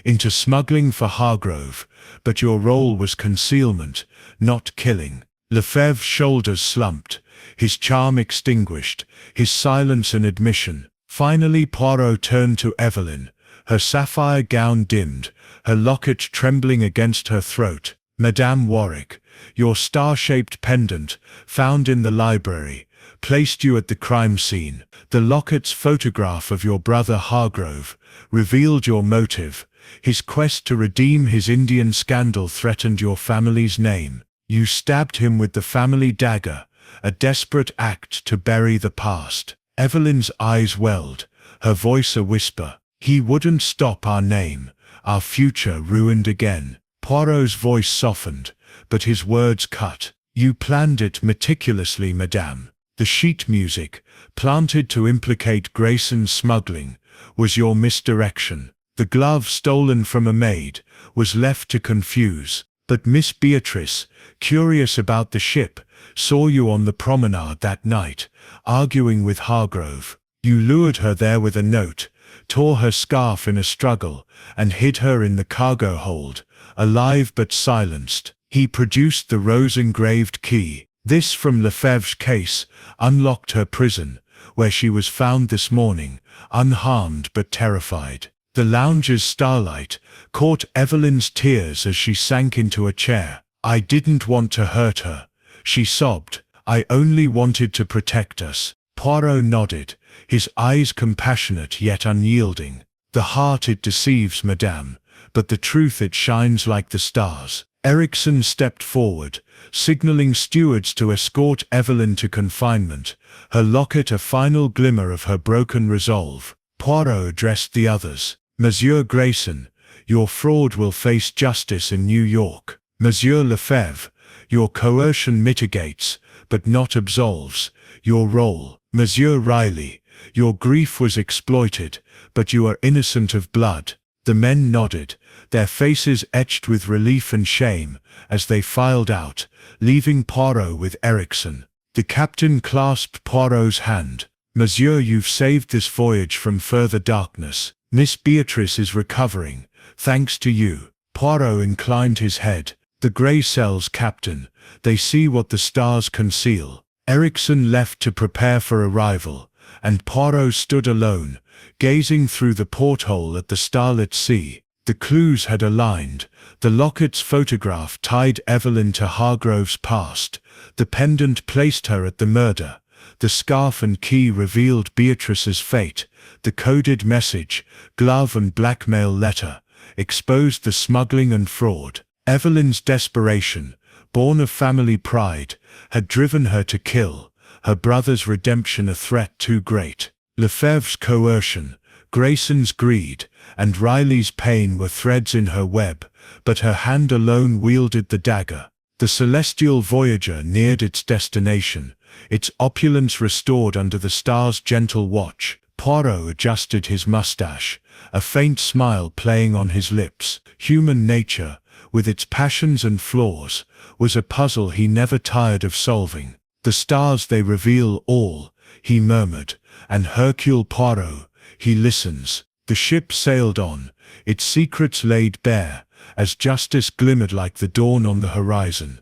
into smuggling for Hargrove, but your role was concealment, not killing. Lefebvre's shoulders slumped, his charm extinguished, his silence an admission. Finally Poirot turned to Evelyn, her sapphire gown dimmed, her locket trembling against her throat. Madame Warwick, your star-shaped pendant, found in the library, placed you at the crime scene. The locket's photograph of your brother Hargrove revealed your motive. His quest to redeem his Indian scandal threatened your family's name. You stabbed him with the family dagger, a desperate act to bury the past. Evelyn's eyes welled, her voice a whisper. He wouldn't stop our name, our future ruined again. Poirot's voice softened, but his words cut. You planned it meticulously, madame. The sheet music, planted to implicate Grayson's smuggling, was your misdirection. The glove stolen from a maid was left to confuse. But Miss Beatrice, curious about the ship, saw you on the promenade that night, arguing with Hargrove. You lured her there with a note, tore her scarf in a struggle, and hid her in the cargo hold, alive but silenced. He produced the rose-engraved key. This from Lefebvre's case unlocked her prison, where she was found this morning, unharmed but terrified. The lounge's starlight caught Evelyn's tears as she sank into a chair. I didn't want to hurt her, she sobbed. I only wanted to protect us. Poirot nodded, his eyes compassionate yet unyielding. The heart it deceives, madame, but the truth it shines like the stars. Eriksson stepped forward, signaling stewards to escort Evelyn to confinement, her locket a final glimmer of her broken resolve. Poirot addressed the others. Monsieur Grayson, your fraud will face justice in New York. Monsieur Lefebvre, your coercion mitigates, but not absolves, your role. Monsieur Riley, your grief was exploited, but you are innocent of blood. The men nodded, their faces etched with relief and shame, as they filed out, leaving Poirot with Eriksson. The captain clasped Poirot's hand. Monsieur, you've saved this voyage from further darkness. Miss Beatrice is recovering, thanks to you. Poirot inclined his head. The grey cells, Captain. They see what the stars conceal. Ericsson left to prepare for arrival, and Poirot stood alone, gazing through the porthole at the starlit sea. The clues had aligned. The locket's photograph tied Evelyn to Hargrove's past. The pendant placed her at the murder. The scarf and key revealed Beatrice's fate. The coded message, glove and blackmail letter, exposed the smuggling and fraud. Evelyn's desperation, born of family pride, had driven her to kill, her brother's redemption a threat too great. Lefebvre's coercion, Grayson's greed, and Riley's pain were threads in her web, but her hand alone wielded the dagger. The celestial voyager neared its destination, its opulence restored under the star's gentle watch. Poirot adjusted his mustache, a faint smile playing on his lips. Human nature, with its passions and flaws, was a puzzle he never tired of solving. The stars, they reveal all, he murmured, and Hercule Poirot, he listens. The ship sailed on, its secrets laid bare, as justice glimmered like the dawn on the horizon.